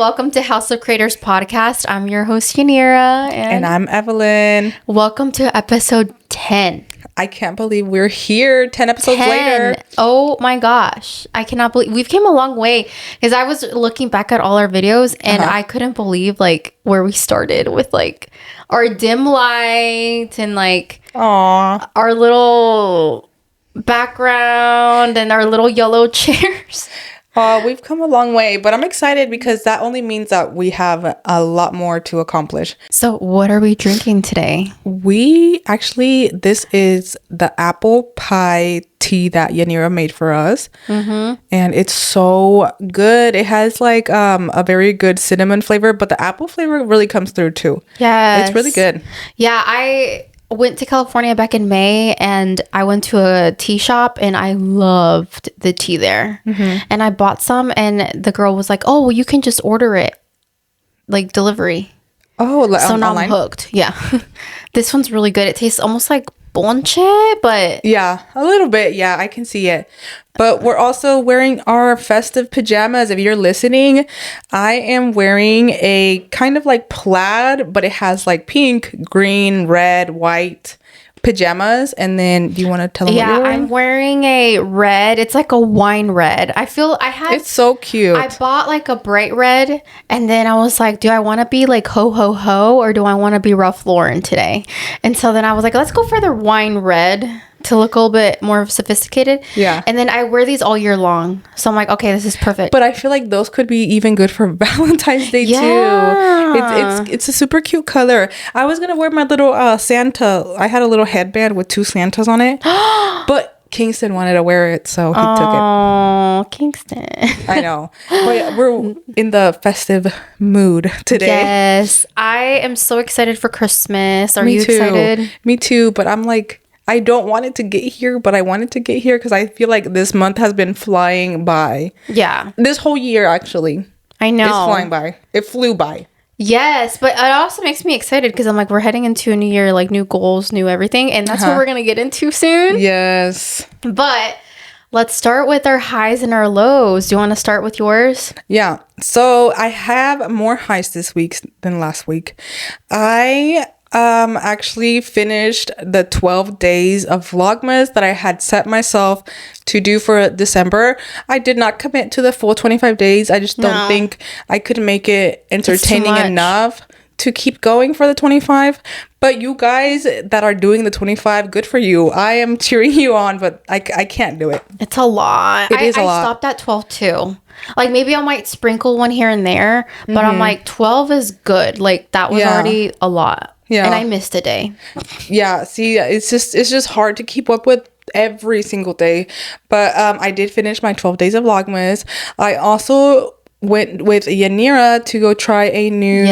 welcome to House of Creators podcast. I'm your host, Yanira. And I'm Evelyn. Welcome to episode 10. I can't believe we're here 10 episodes later. Oh my gosh. I cannot believe we've came a long way, because I was looking back at all our videos and I couldn't believe like where we started with like our dim light and like our little background and our little yellow chairs. We've come a long way, but I'm excited because that only means that we have a lot more to accomplish. So what are we drinking today? This is the apple pie tea that Yanira made for us. And it's so good. It has like a very good cinnamon flavor, but the apple flavor really comes through too. Yeah, it's really good. Yeah, I went to California back in May and I went to a tea shop and I loved the tea there. And I bought some and the girl was like, oh, well, you can just order it like delivery. Oh, so now online? I'm hooked. Yeah. This one's really good. It tastes almost like ponche, but yeah, a little bit. Yeah, I can see it. But we're also wearing our festive pajamas. If you're listening, I am wearing a kind of like plaid, but it has like pink, green, red, white pajamas. And then do you want to tell them what you're wearing? I'm wearing a red. It's like a wine red. It's so cute. I bought like a bright red and then I was like, do I want to be like ho ho ho or do I want to be Ralph Lauren today? And so then I was like, let's go for the wine red to look a little bit more sophisticated. Yeah. And then I wear these all year long. So I'm like, okay, this is perfect. But I feel like those could be even good for Valentine's Day too. It's a super cute color. I was gonna wear my little Santa. I had a little headband with two Santas on it. But Kingston wanted to wear it, so he took it. Oh, Kingston. I know. But yeah, we're in the festive mood today. Yes. I am so excited for Christmas. Are you excited? Me too. But I'm like, I don't want it to get here, but I want it to get here because I feel like this month has been flying by. Yeah. This whole year, actually. I know. It's flying by. It flew by. Yes, but it also makes me excited because I'm like, we're heading into a new year, like new goals, new everything. And that's what we're going to get into soon. Yes. But let's start with our highs and our lows. Do you want to start with yours? Yeah. So I have more highs this week than last week. I actually finished the 12 days of Vlogmas that I had set myself to do for December. I did not commit to the full 25 days. I just don't think I could make it entertaining enough to keep going for the 25. But you guys that are doing the 25, good for you. I am cheering you on, but I can't do it. It's a lot. It is a lot. I stopped at 12 too. Like maybe I might sprinkle one here and there, but I'm like 12 is good. Like that was already a lot. Yeah. And I missed a day. Yeah, see, it's just hard to keep up with every single day. But I did finish my 12 days of Vlogmas. I also went with Yanira to go try a new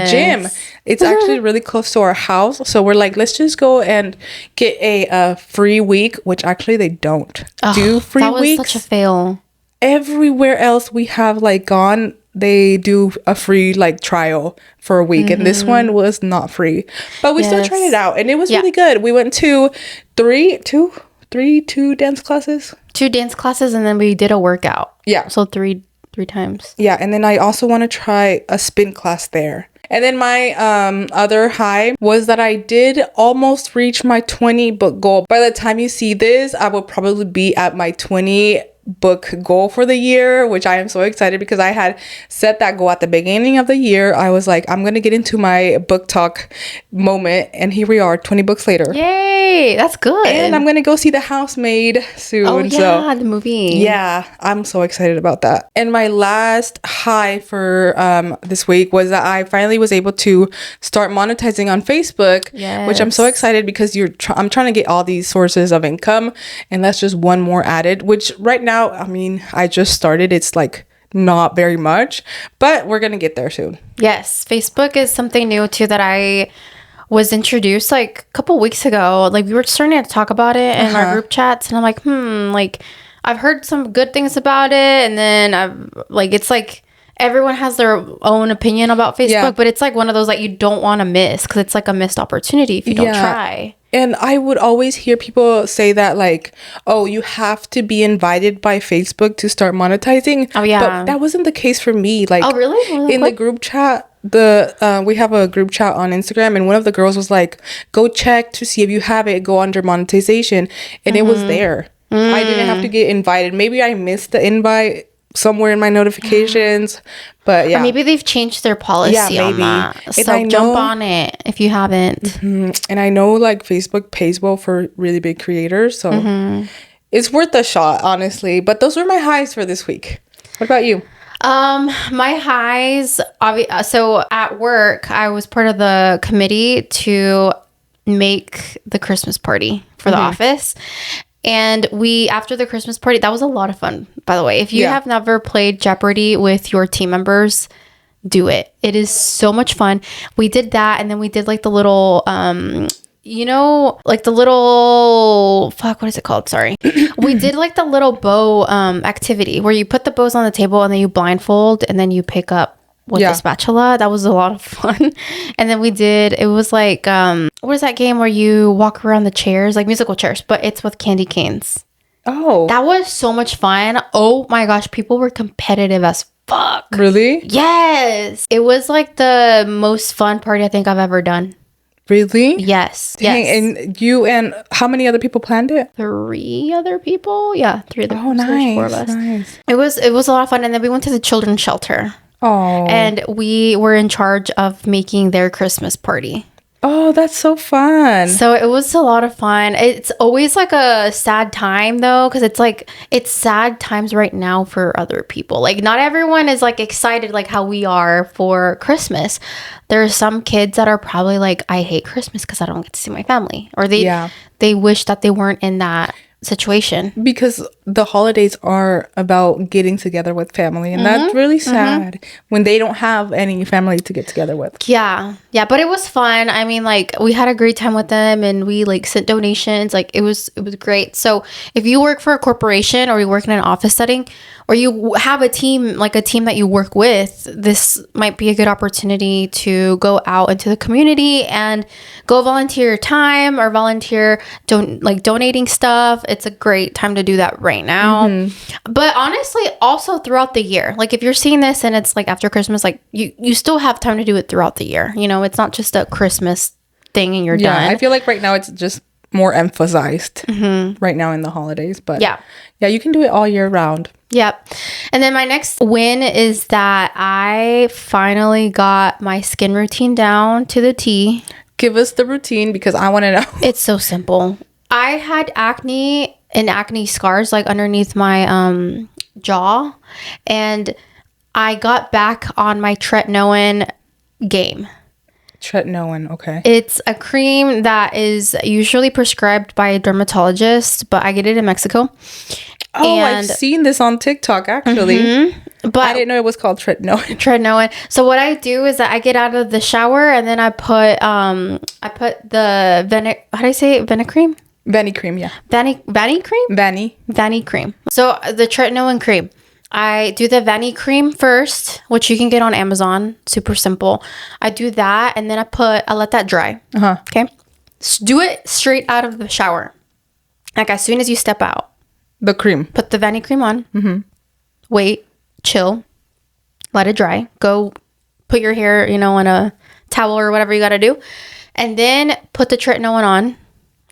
gym. It's actually really close to our house. So we're like, let's just go and get a free week, which actually they don't do free weeks. That was such a fail. Everywhere else we have like gone, they do a free like trial for a week, and this one was not free, but we still tried it out and it was really good. We went to two dance classes. 2 dance classes and then we did a workout. Yeah. So three times. Yeah. And then I also want to try a spin class there. And then my other high was that I did almost reach my 20 book goal. By the time you see this, I will probably be at my 20 book goal for the year, which I am so excited because I had set that goal at the beginning of the year. I was like, I'm gonna get into my book talk moment, and here we are 20 books later. Yay, that's good. And I'm gonna go see The Housemaid soon. Oh yeah, the movie. Yeah, I'm so excited about that. And my last high for this week was that I finally was able to start monetizing on Facebook, which I'm so excited because I'm trying to get all these sources of income, and that's just one more added, which right now, I mean, I just started. It's like not very much, but we're gonna get there soon. Yes, Facebook is something new too that I was introduced like a couple weeks ago. Like we were starting to talk about it in our group chats, and I'm like, like I've heard some good things about it, and then I've like, it's like everyone has their own opinion about Facebook, but it's like one of those that you don't want to miss because it's like a missed opportunity if you don't try. And I would always hear people say that, like, oh, you have to be invited by Facebook to start monetizing. Oh, yeah. But that wasn't the case for me. Like, oh, really? In the group chat, we have a group chat on Instagram, and one of the girls was like, go check to see if you have it, go under monetization. And it was there. I didn't have to get invited. Maybe I missed the invite somewhere in my notifications, but yeah. Or maybe they've changed their policy on that. So jump on it if you haven't. And I know like Facebook pays well for really big creators, so it's worth a shot, honestly. But those were my highs for this week. What about you? My highs, so at work, I was part of the committee to make the Christmas party for the office. And after the Christmas party, that was a lot of fun, by the way. If you have never played Jeopardy with your team members, do it. It is so much fun. We did that, and then we did like the little, like the little, fuck, what is it called? Sorry. We did like the little bow activity where you put the bows on the table and then you blindfold and then you pick up with the spatula. That was a lot of fun. And then it was like what is that game where you walk around the chairs, like musical chairs, but it's with candy canes. Oh, that was so much fun. Oh my gosh, people were competitive as fuck. Really? Yes, it was like the most fun party I think I've ever done. Really? Yes. Dang, yes. And you and how many other people planned it? 3 other people. Yeah, 3 other people. Oh, nice. 4 of us. Nice. It was a lot of fun, and then we went to the children's shelter. Oh. And we were in charge of making their Christmas party. Oh, that's so fun. So it was a lot of fun. It's always like a sad time though, because it's sad times right now for other people. Like not everyone is like excited like how we are for Christmas. There are some kids that are probably like, I hate Christmas because I don't get to see my family. Or they wish that they weren't in that situation. Because the holidays are about getting together with family, and that's really sad when they don't have any family to get together with. Yeah, but it was fun. I mean, like we had a great time with them, and we like sent donations. Like it was great. So if you work for a corporation or you work in an office setting, or you have a team that you work with, this might be a good opportunity to go out into the community and go volunteer your time or volunteer donating stuff. It's a great time to do that right now. But honestly, also throughout the year, like if you're seeing this and it's like after Christmas, like you still have time to do it throughout the year. You know, it's not just a Christmas thing and you're done. I feel like right now it's just more emphasized right now in the holidays, but yeah, you can do it all year round. Yep. And then my next win is that I finally got my skin routine down to the T. Give us the routine because I want to know. It's so simple. I had acne and acne scars like underneath my jaw, and I got back on my tretinoin game. Tretinoin, okay. It's a cream that is usually prescribed by a dermatologist, but I get it in Mexico. Oh, I've seen this on TikTok actually. But I didn't know it was called tretinoin. Tretinoin. So what I do is that I get out of the shower and then I put the how do I say it? Vanicream? Vanicream, yeah. Vanicream? Vanicream. So the tretinoin cream. I do the Vanicream first, which you can get on Amazon. Super simple. I do that and then I let that dry. Okay. Do it straight out of the shower. Like as soon as you step out. The cream. Put the Vanicream on. Wait. Chill. Let it dry. Go put your hair, in a towel or whatever you got to do. And then put the tretinoin on.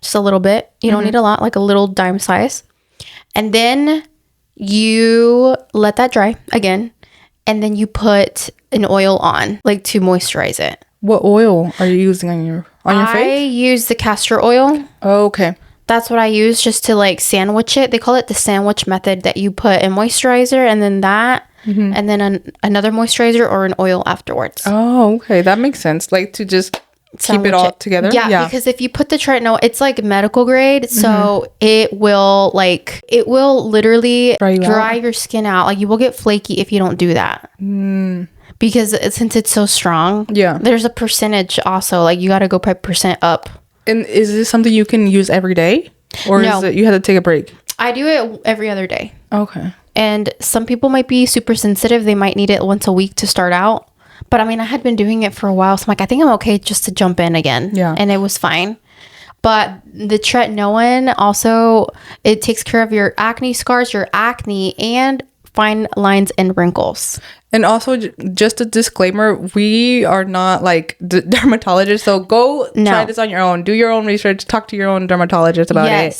Just a little bit. You don't need a lot. Like a little dime size. And then you let that dry again. And then you put an oil on. Like to moisturize it. What oil are you using on your face? I use the castor oil. Oh, okay. That's what I use just to like sandwich it. They call it the sandwich method, that you put a moisturizer and then that and then another moisturizer or an oil afterwards. Oh, okay. That makes sense. Like to just keep it all together. Yeah, because if you put the tretinoin, it's like medical grade. So it will literally dry your skin out. Like you will get flaky if you don't do that. Because since it's so strong, there's a percentage also. Like you got to go by percent up. And is this something you can use every day? Or is it you had to take a break? I do it every other day. Okay. And some people might be super sensitive. They might need it once a week to start out. But I mean, I had been doing it for a while. So I'm like, I think I'm okay just to jump in again. Yeah. And it was fine. But the tretinoin also, it takes care of your acne scars, your acne, and fine lines and wrinkles. And also, just a disclaimer, we are not like dermatologists, so go try this on your own. Do your own research. Talk to your own dermatologist about it.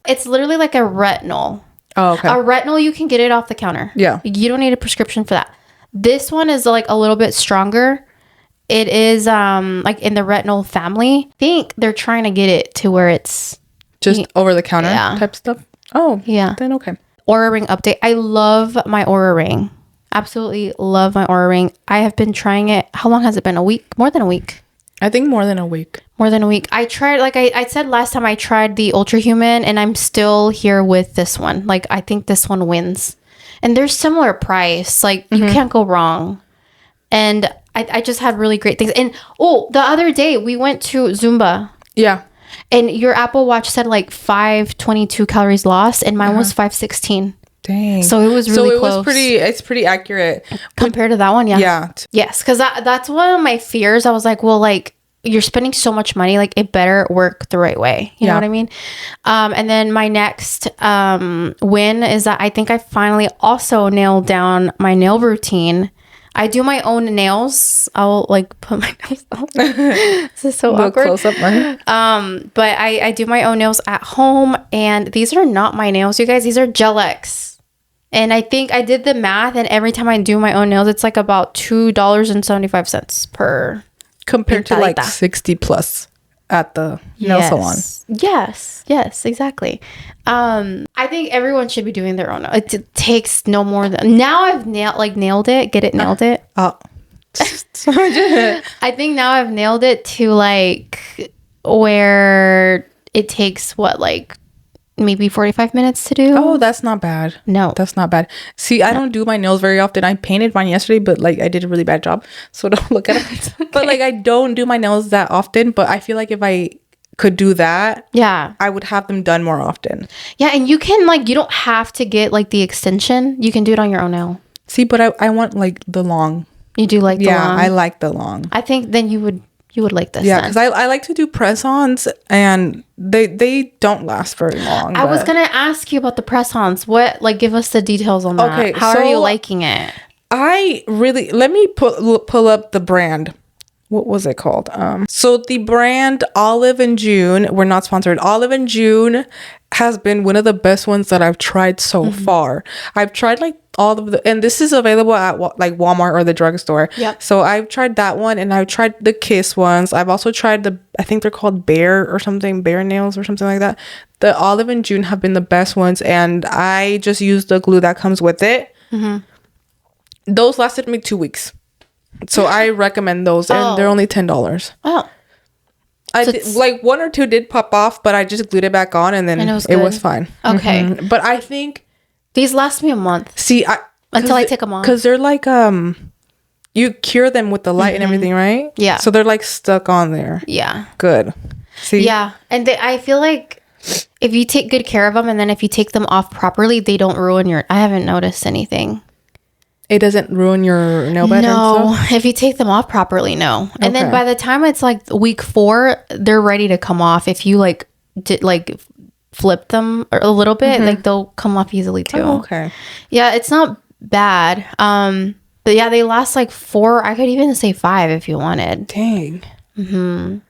It's literally like a retinol. Oh, okay. A retinol, you can get it off the counter. Yeah. You don't need a prescription for that. This one is like a little bit stronger. It is like in the retinol family. I think they're trying to get it to where it's just over the counter type stuff. Oh, yeah. Then okay. Aura ring update. I love my Aura ring. Absolutely love my Aura ring. I have been trying it. How long has it been? A week? More than a week. I think more than a week. More than a week. I tried, like I said last time, I tried the Ultra Human, and I'm still here with this one. Like, I think this one wins. And they're similar price. Like, you can't go wrong. And I just had really great things. And, the other day, we went to Zumba. Yeah. And your Apple Watch said, like, 522 calories lost, and mine was 516. Dang. So it was really close. It's pretty accurate. Compared to that one, yeah. Yeah. Yes, because that's one of my fears. I was like, well, like, you're spending so much money, like, it better work the right way. You know what I mean? And then my next win is that I think I finally also nailed down my nail routine. I do my own nails. I'll like put my nails on. This is so awkward. Close up, right? But I do my own nails at home, and these are not my nails, you guys. These are Gel X. And I think I did the math, and every time I do my own nails, it's like about $2.75 per. Compared to like 60 plus at the nail salon. Yes, exactly. I think everyone should be doing their own. It takes no more than. Now I've nailed it. Get it? Nailed it. Oh. I think now I've nailed it to like where it takes what, like maybe 45 minutes to do. Oh, that's not bad. No, that's not bad. See, I don't do my nails very often. I painted mine yesterday, but like I did a really bad job, so don't look at it. Okay. But like I don't do my nails that often, but I feel like if I could do that, I would have them done more often. Yeah, and you can like, you don't have to get like the extension. You can do it on your own nail. See, but I want like the long. You do like the long? Yeah, I like the long. I think then you would like this. Yeah, because I like to do press-ons, and they don't last very long. I was gonna ask you about the press-ons. What, like, give us the details on that. Okay, how are you liking it? Let me pull up the brand. What was it called? So the brand Olive and June, we're not sponsored. Olive and June has been one of the best ones that I've tried so far. I've tried like all of and this is available at like Walmart or the drugstore. Yep. So I've tried that one, and I've tried the Kiss ones. I've also tried I think they're called Bear or something, Bear Nails or something like that. The Olive and June have been the best ones, and I just use the glue that comes with it. Those lasted me 2 weeks. So I recommend those, and they're only $10. Oh. Like one or two did pop off, but I just glued it back on, and then it was fine. Okay. But I think these last me a month. See, until I take them off. Because they're like you cure them with the light and everything, right? Yeah. So they're like stuck on there. Yeah. Good. See. Yeah, and I feel like if you take good care of them, and then if you take them off properly, they don't ruin your. I haven't noticed anything. It doesn't ruin your nail bed? No, if you take them off properly, no. And then by the time it's like week 4, they're ready to come off. If you like flip them a little bit, like they'll come off easily too. Oh, okay. Yeah, it's not bad. But yeah, they last like 4. I could even say 5 if you wanted. Dang. And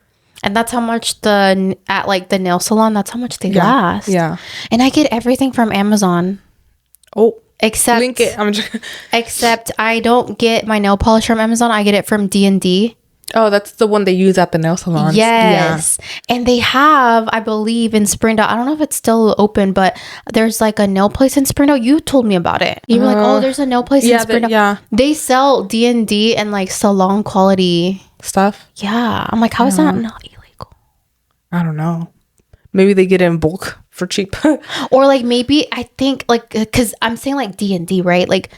that's how much at like the nail salon. That's how much they last. Yeah. And I get everything from Amazon. Oh. Except link it. Except I don't get my nail polish from Amazon. I get it from D&D. Oh, that's the one they use at the nail salons. Yes. Yeah. And they have, I believe, in Springdale. I don't know if it's still open, but there's like a nail place in Springdale. You told me about it. You were like, oh, there's a nail place in Springdale. They sell D&D and like salon quality stuff. Yeah. I'm like, how is that not illegal? I don't know. Maybe they get it in bulk for cheap. Or like maybe I think like, because I'm saying like D&D, right? Like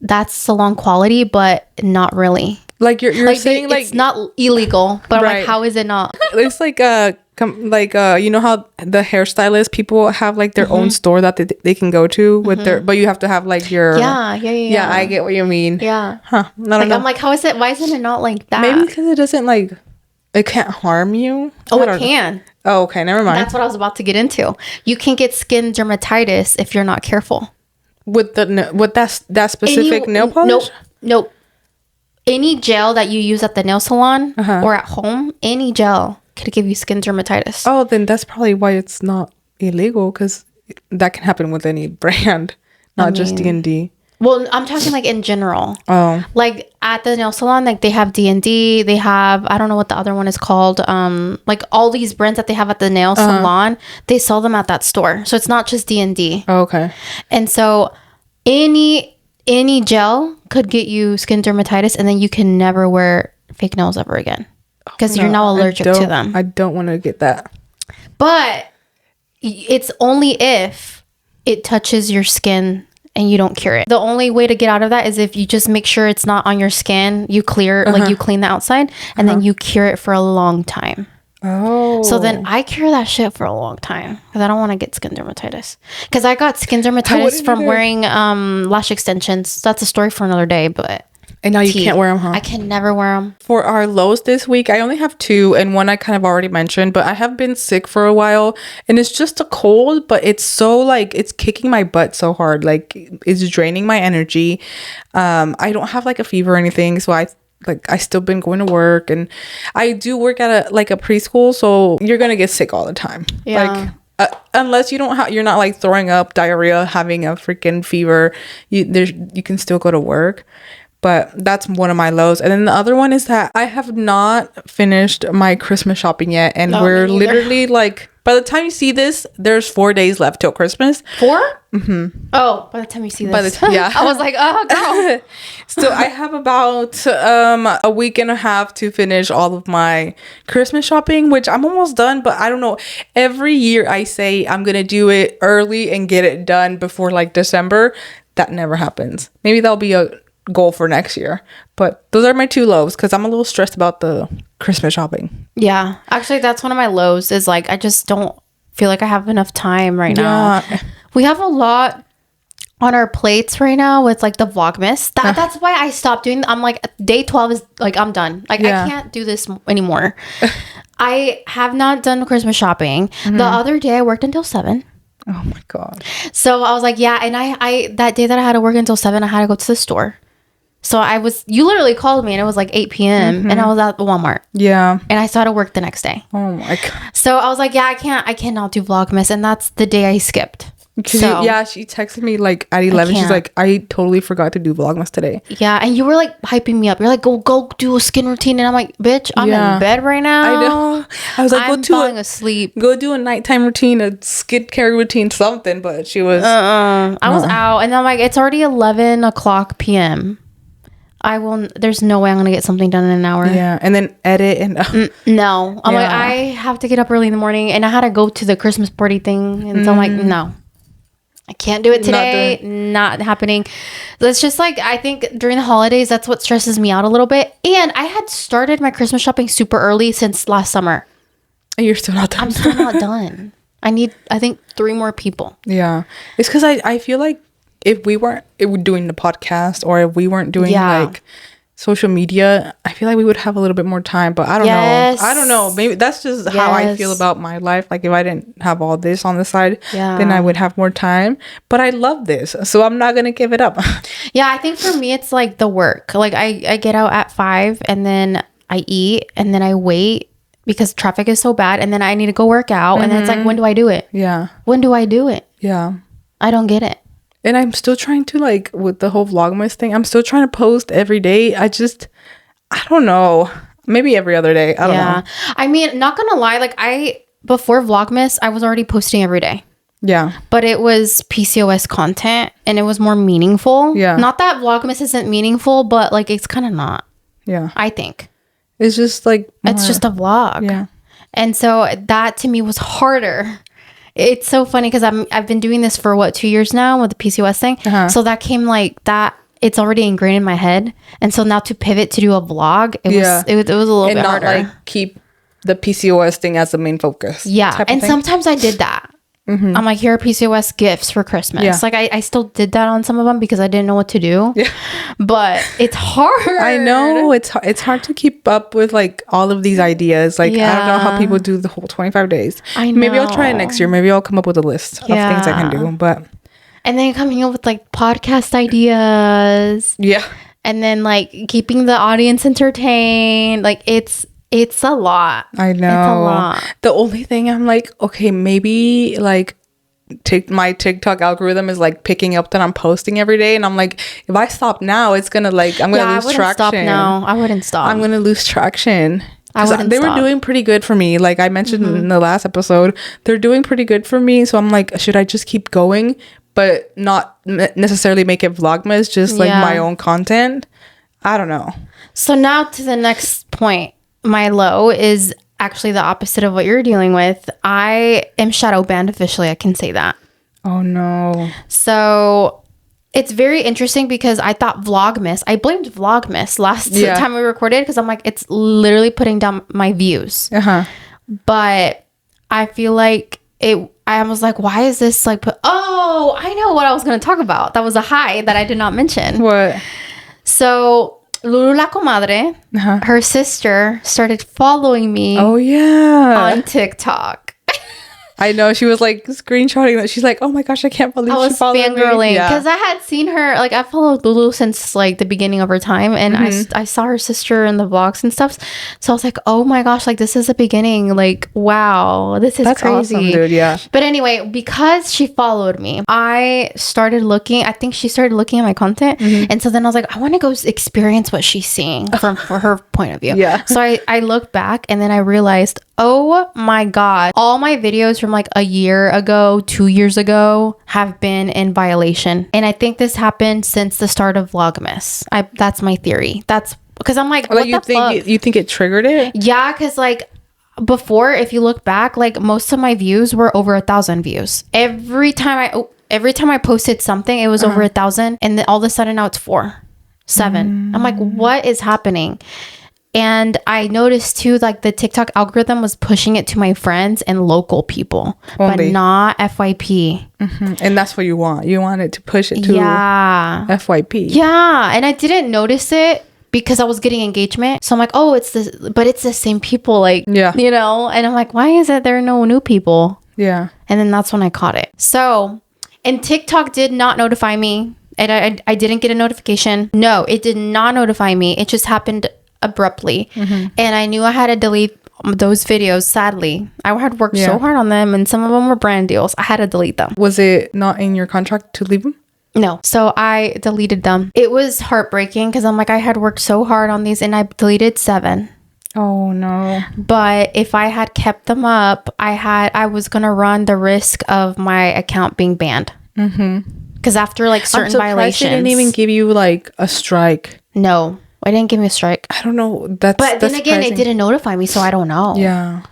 that's salon quality, but not really. Like you're like saying like it's not illegal, but I'm like, how is it not? It's like you know how the hairstylist people have like their own store that they can go to with their, but you have to have like your yeah, I get what you mean. Yeah. Huh. I don't know. I'm like, how is it? Why isn't it not like that? Maybe because it doesn't like, it can't harm you. Oh, it can. Oh, okay. Never mind. That's what I was about to get into. You can get skin dermatitis if you're not careful. With that specific nail polish? Nope. Any gel that you use at the nail salon or at home, any gel could give you skin dermatitis. Oh, then that's probably why it's not illegal, because that can happen with any brand, not just D&D. Well, I'm talking like in general. Oh. Like at the nail salon, like they have D&D, they have, I don't know what the other one is called. Like all these brands that they have at the nail salon, they sell them at that store. So it's not just D&D. Oh, okay. And so any gel could get you skin dermatitis, and then you can never wear fake nails ever again because you're now allergic to them. I don't want to get that. But it's only if it touches your skin and you don't cure it. The only way to get out of that is if you just make sure it's not on your skin. You clear, like you clean the outside, and then you cure it for a long time. Oh. So then I cure that shit for a long time because I don't want to get skin dermatitis. Because I got skin dermatitis from wearing lash extensions. That's a story for another day, but... And now you can't wear them, huh? I can never wear them. For our lows this week, I only have 2, and one I kind of already mentioned, but I have been sick for a while, and it's just a cold, but it's so like, it's kicking my butt so hard. Like, it's draining my energy. I don't have like a fever or anything, so I still been going to work, and I do work at a preschool, so you're gonna get sick all the time. Yeah. Like unless you don't you're not like throwing up, diarrhea, having a freaking fever, you can still go to work. But that's one of my lows. And then the other one is that I have not finished my Christmas shopping yet, and we're literally like, by the time you see this, there's 4 days left till Christmas. 4? Mm-hmm. Oh, by the time you see this. By the time, yeah. I was like, oh, girl. So I have about a week and a half to finish all of my Christmas shopping, which I'm almost done, but I don't know. Every year I say I'm going to do it early and get it done before like December. That never happens. Maybe that'll be a goal for next year, but those are my 2 lows because I'm a little stressed about the Christmas shopping. Yeah, actually that's one of my lows, is like I just don't feel like I have enough time right now. We have a lot on our plates right now with like the Vlogmas. That's why I stopped doing. I'm like, day 12 is like, I'm done. Like I can't do this anymore. I have not done Christmas shopping. The other day I worked until 7. Oh my god. So I was like, yeah, and I that day that I had to work until 7, I had to go to the store. So you literally called me and it was like 8 p.m. and I was at Walmart. Yeah. And I started work the next day. Oh my god. So I was like, yeah, I cannot do Vlogmas. And that's the day I skipped. So, she texted me like at 11. She's like, I totally forgot to do Vlogmas today. Yeah. And you were like hyping me up. You're like, go do a skin routine. And I'm like, bitch, I'm in bed right now. I know. I was like, I'm falling asleep. Go do a nighttime routine, a skincare routine, something. But she was. I was out. And I'm like, it's already 11 o'clock p.m. There's no way I'm gonna get something done in an hour. Yeah, and then edit and no. I'm like, I have to get up early in the morning, and I had to go to the Christmas party thing, and so I'm like, no, I can't do it today. Not happening. It's just like, I think during the holidays, that's what stresses me out a little bit. And I had started my Christmas shopping super early since last summer. And you're still not done. I'm still not done. I think 3 more people. Yeah, it's because I feel like if we weren't doing the podcast, or if we weren't doing like social media, I feel like we would have a little bit more time. But I don't know. I don't know. Maybe that's just how I feel about my life. Like if I didn't have all this on the side, then I would have more time. But I love this, so I'm not gonna give it up. Yeah, I think for me it's like the work. Like I get out at 5 and then I eat and then I wait because traffic is so bad, and then I need to go work out, and then it's like, when do I do it? Yeah. When do I do it? Yeah. I don't get it. And I'm still trying to, like, with the whole Vlogmas thing, I'm still trying to post every day. I don't know. Maybe every other day. I don't know. I mean, not gonna lie, like before Vlogmas, I was already posting every day. Yeah. But it was PCOS content and it was more meaningful. Yeah. Not that Vlogmas isn't meaningful, but like it's kind of not. Yeah. I think. It's just like it's just a vlog. Yeah. And so that to me was harder. It's so funny because I've been doing this for 2 years now with the PCOS thing. So that came like that. It's already ingrained in my head, and so now to pivot to do a vlog, it was a little bit harder. Like keep the PCOS thing as the main focus. Yeah, and sometimes I did that. I'm like, here are PCOS gifts for Christmas. Yeah. Like I still did that on some of them because I didn't know what to do. Yeah. But it's hard. I know it's hard to keep up with like all of these ideas. Like I don't know how people do the whole 25 days. I know. Maybe I'll try it next year. Maybe I'll come up with a list of things I can do. But and then coming up with like podcast ideas. Yeah. And then like keeping the audience entertained. Like it's a lot. I know. It's a lot. The only thing I'm like, okay, maybe like my TikTok algorithm is like picking up that I'm posting every day, and I'm like, if I stop now, it's gonna like I'm gonna lose traction. Stop now. I wouldn't stop. I'm gonna lose traction. They were doing pretty good for me. Like I mentioned in the last episode, they're doing pretty good for me. So I'm like, should I just keep going, but not necessarily make it Vlogmas, just like my own content? I don't know. So now to the next point. My low is actually the opposite of what you're dealing with. I am shadow banned officially. I can say that. Oh no. So it's very interesting because I thought Vlogmas, I blamed Vlogmas last time we recorded because I'm like, it's literally putting down my views. But I feel like I was like, why is this like I know what I was going to talk about. That was a high that I did not mention. What? So Lulu La Comadre, her sister, started following me. Oh yeah, on TikTok. I know, she was like screenshotting that. She's like, oh my gosh, I can't believe she followed me. I was fangirling because I had seen her, like I followed Lulu since like the beginning of her time, and I saw her sister in the vlogs and stuff. So I was like, oh my gosh, like this is the beginning. Like, wow, that's crazy. Awesome, dude. Yeah. But anyway, because she followed me, I started looking. I think she started looking at my content, and so then I was like, I want to go experience what she's seeing from her point of view. Yeah. So I looked back, and then I realized, oh my God, all my videos from like a year ago, 2 years ago have been in violation. And I think this happened since the start of Vlogmas. That's my theory. That's because I'm like, what you think it triggered it? Yeah, because like before, if you look back, like most of my views were over 1,000 views. Every time I posted something, it was over 1,000, and then all of a sudden now it's 4, 7. I'm like, what is happening? And I noticed too, like the TikTok algorithm was pushing it to my friends and local people, but not FYP. And that's what you want. You want it to push it to FYP. Yeah. And I didn't notice it because I was getting engagement. So I'm like, oh, it's the same people. Like, you know, and I'm like, why is it there are no new people? Yeah. And then that's when I caught it. So, and TikTok did not notify me. And I didn't get a notification. No, it did not notify me. It just happened abruptly, and I knew I had to delete those videos. Sadly, I had worked so hard on them, and some of them were brand deals. I had to delete them. Was it not in your contract to leave them? No, so I deleted them. It was heartbreaking because I'm like, I had worked so hard on these, and I deleted 7. Oh no. But if I had kept them up, I was gonna run the risk of my account being banned, because after like certain violations, they didn't even give you like a strike. No, I didn't give me a strike. I don't know. But then again, it didn't notify me, so I don't know. Yeah.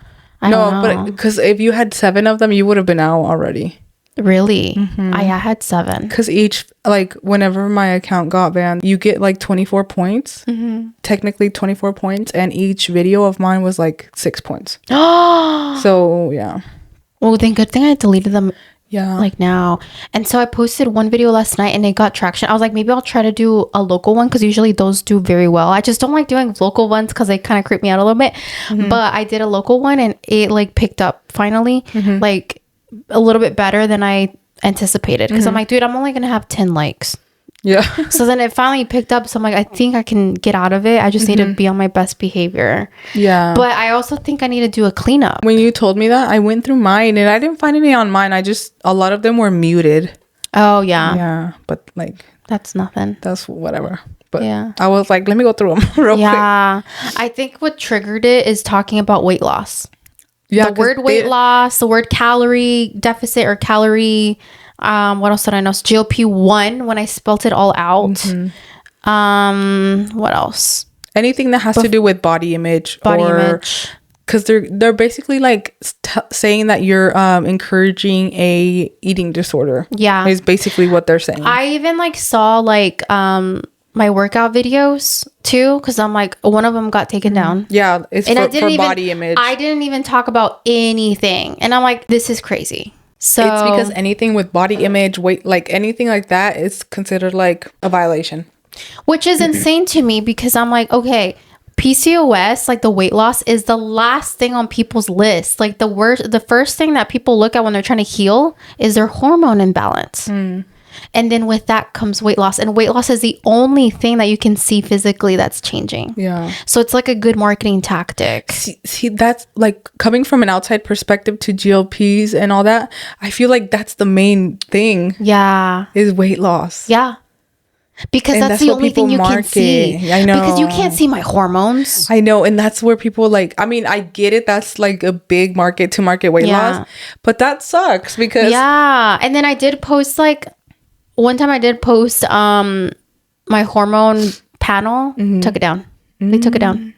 I don't know. But because if you had 7 of them, you would have been out already. Really? I had 7. Because each, like, whenever my account got banned, you get like 24 points. Technically 24 points. And each video of mine was like 6 points. So, yeah. Well, then good thing I deleted them. Yeah. Like now. And so I posted one video last night and it got traction. I was like, maybe I'll try to do a local one because usually those do very well. I just don't like doing local ones because they kind of creep me out a little bit. But I did a local one and it like picked up finally, like a little bit better than I anticipated. Because I'm like, dude, I'm only going to have 10 likes. Yeah. So then it finally picked up. So I'm like, I think I can get out of it. I just need to be on my best behavior. Yeah. But I also think I need to do a cleanup. When you told me that, I went through mine and I didn't find any on mine. A lot of them were muted. Oh, yeah. Yeah. But like, that's nothing. That's whatever. But yeah. I was like, let me go through them real quick. Yeah. I think what triggered it is talking about weight loss. Yeah. The word weight loss, the word calorie deficit or calorie. What else did I know? GLP-1 when I spelt it all out. What else? Anything that has to do with body image. Because they're basically like saying that you're encouraging a eating disorder. Yeah. Is basically what they're saying. I even like saw like my workout videos too, because I'm like, one of them got taken down. Yeah, it's for body image. I didn't even talk about anything. And I'm like, this is crazy. So it's because anything with body image, weight, like anything like that is considered like a violation. Which is insane to me because I'm like, okay, PCOS, like the weight loss, is the last thing on people's list. Like the first thing that people look at when they're trying to heal is their hormone imbalance. And then with that comes weight loss. And weight loss is the only thing that you can see physically that's changing. Yeah. So it's like a good marketing tactic. See, that's like coming from an outside perspective to GLPs and all that. I feel like that's the main thing. Yeah. Is weight loss. Yeah. Because that's the only thing you can see. I know. Because you can't see my hormones. I know. And that's where people like, I mean, I get it. That's like a big market weight loss. But that sucks because. Yeah. And then I did post like, one time I did post my hormone panel. Took it down. They took it down.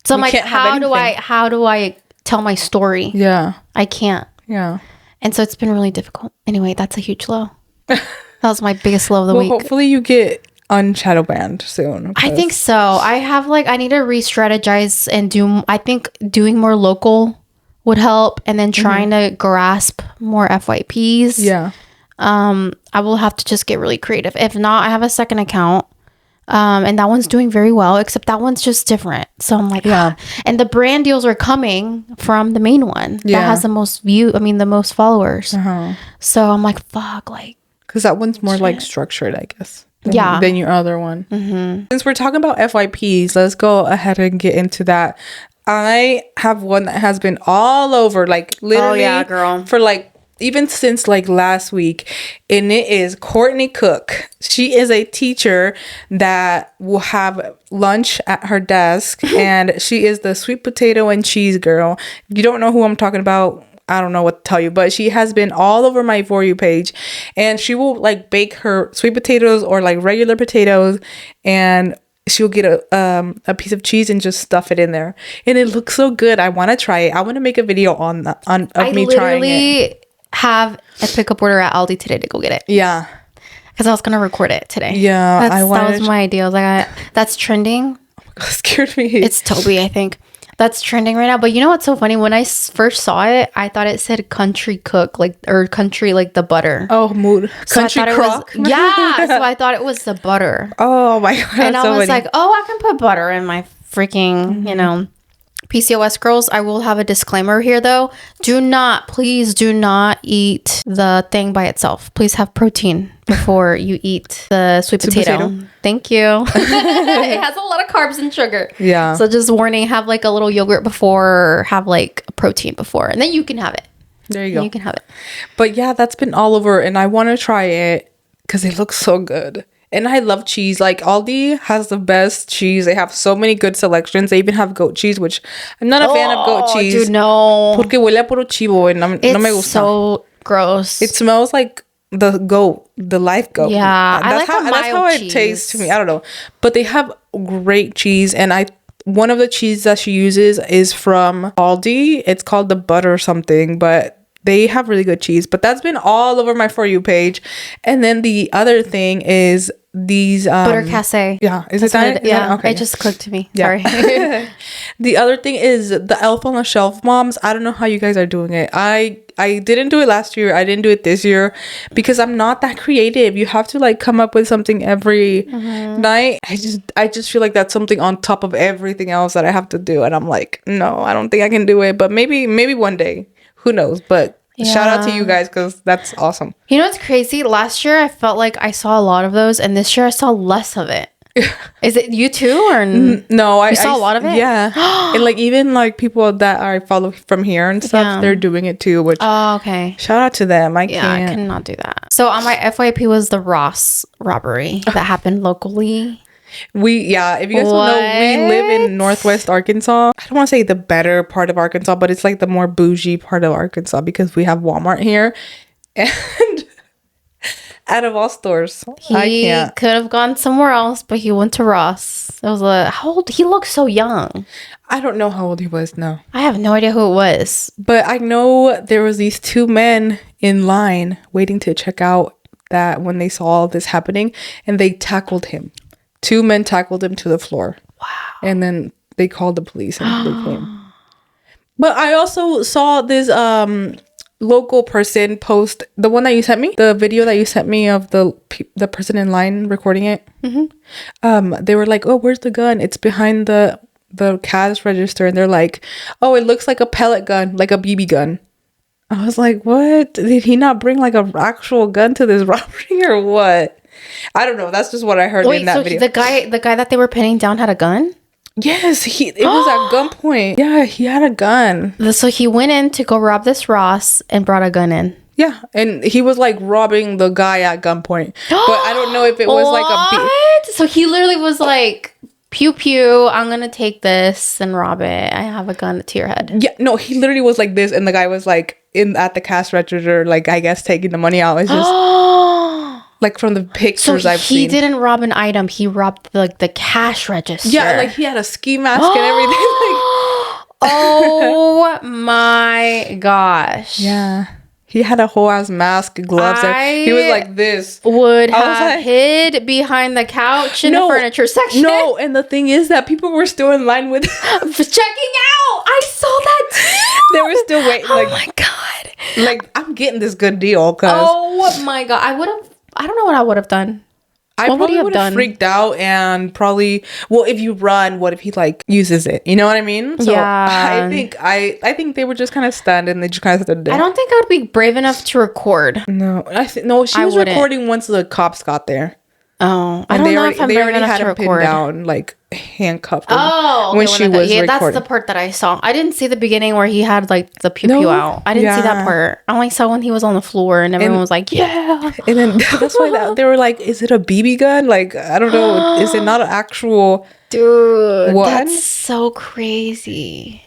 So I'm like, how do I tell my story? Yeah. I can't. Yeah. And so it's been really difficult. Anyway, that's a huge low. That was my biggest low of the week. Hopefully you get unshadow banned soon. I think so. I need to re-strategize and I think doing more local would help, and then trying to grasp more FYPs. Yeah. I will have to just get really creative. If not, I have a second account. And that one's doing very well, except that one's just different. So I'm like, yeah. And the brand deals are coming from the main one that has the most the most followers. So I'm like, fuck, like. Because that one's more like structured, I guess. Than your other one. Since we're talking about FYPs, let's go ahead and get into that. I have one that has been all over, like literally girl. For like even since like last week, and it is Courtney Cook. She is a teacher that will have lunch at her desk, and she is the sweet potato and cheese girl. You don't know who I'm talking about, I don't know what to tell you, but she has been all over my For You page, and she will like bake her sweet potatoes or like regular potatoes, and she'll get a piece of cheese and just stuff it in there, and it looks so good. I want to try it. I want to make a video of me trying it. I literally have a pickup order at Aldi today to go get it. Yeah, because I was gonna record it today. Yeah, that was my idea. I was like, that's trending. Oh my God, it scared me. It's Toby, I think. That's trending right now. But you know what's so funny? When I first saw it, I thought it said country cook, or country, like the butter. Oh, mood. Country crock? Yeah. So I thought it was the butter. Oh my God. And I was like, oh, I can put butter in my freaking, PCOS girls. I will have a disclaimer here though. Please do not eat the thing by itself. Please have protein before you eat the sweet potato. Thank you. It has a lot of carbs and sugar. Yeah. So just warning, have like a little yogurt before, have like a protein before, and then you can have it. There you go. You can have it. But yeah, that's been all over, and I want to try it because it looks so good. And I love cheese. Like Aldi has the best cheese. They have so many good selections. They even have goat cheese, which I'm not a fan of goat cheese. Dude, no. Porque huele a puro chivo and no me gusta. It's so gross. It smells like the goat, the live goat. Yeah, that's how it tastes to me. I don't know, but they have great cheese, and one of the cheese that she uses is from Aldi. It's called the butter something, but they have really good cheese. But that's been all over my For You page. And then the other thing is these butter casse. Yeah, is it that? Yeah, okay. It just clicked to me. Yeah. Sorry. The other thing is the Elf on the Shelf moms. I don't know how you guys are doing it. I didn't do it last year. I didn't do it this year because I'm not that creative. You have to like come up with something every night. I just feel like that's something on top of everything else that I have to do, and I'm like, no, I don't think I can do it. But maybe one day. Who knows? But shout out to you guys because that's awesome. You know what's crazy? Last year I felt like I saw a lot of those, and this year I saw less of it. Is it you too, or no? I saw a lot of it. Yeah, and like even like people that I follow from here and stuff, they're doing it too. Which okay. Shout out to them. I cannot do that. So on my FYP was the Ross robbery that happened locally. If you guys don't know, we live in Northwest Arkansas. I don't want to say the better part of Arkansas, but it's like the more bougie part of Arkansas because we have Walmart here. And out of all stores, he could have gone somewhere else, but he went to Ross. It was how old? He looked so young. I don't know how old he was. No, I have no idea who it was. But I know there was these two men in line waiting to check out that when they saw all this happening, and they tackled him. Two men tackled him to the floor. Wow. And then they called the police and they came. But I also saw this local person post the one that you sent me, the video that you sent me of the person in line recording it. They were like, oh, where's the gun? It's behind the cash register. And they're like, oh, it looks like a pellet gun, like a BB gun. I was like, what? Did he not bring like an actual gun to this robbery or what? I don't know. That's just what I heard in that video. The guy that they were pinning down had a gun? Yes, it was at gunpoint. Yeah, he had a gun. So he went in to go rob this Ross and brought a gun in. Yeah, and he was like robbing the guy at gunpoint. But I don't know if it was like a... So he literally was like, pew pew, I'm gonna take this and rob it. I have a gun to your head. Yeah, no, he literally was like this, and the guy was like at the cash register, like I guess taking the money out. It's just... like from the pictures I've seen. He didn't rob an item. He robbed like the cash register. Yeah, like he had a ski mask and everything. Like, oh my gosh. Yeah. He had a whole ass mask, gloves. He was like this. Would have hid behind the couch in the furniture section. No, and the thing is that people were still in line with checking out. I saw that too. They were still waiting. Oh my God. Like, I'm getting this good deal. Oh my God. I don't know what I would have done. I probably would have freaked out and probably, well, if you run, what if he like uses it? You know what I mean? So yeah. I think they were just kind of stunned and they just kind of stood there. I don't think I would be brave enough to record. No, she was recording once the cops got there. Oh, I don't know if I'm brave enough to record. Pinned down, like handcuffed. Oh, when she was recording. That's the part that I saw. I didn't see the beginning where he had like the pew pew out. I didn't see that part. I only saw when he was on the floor and everyone was like, yeah. And then that's why they were like, is it a BB gun? Like, I don't know. Is it not an actual... Dude, that's so crazy.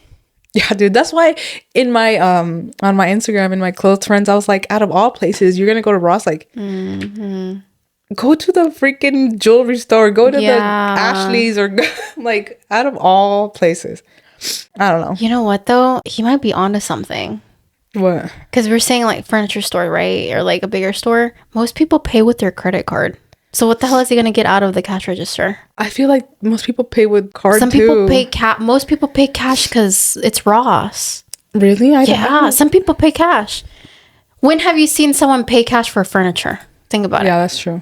Yeah, dude. That's why in my on my Instagram, in my close friends, I was like, out of all places, you're gonna go to Ross, like... Go to the freaking jewelry store. Go to the Ashley's or like out of all places. I don't know. You know what though? He might be onto something. What? Because we're saying like furniture store, right? Or like a bigger store. Most people pay with their credit card. So what the hell is he gonna get out of the cash register? I feel like most people pay with card. Some people pay most people pay cash because it's Ross. Really? Yeah. Some people pay cash. When have you seen someone pay cash for furniture? Think about it. Yeah, that's true.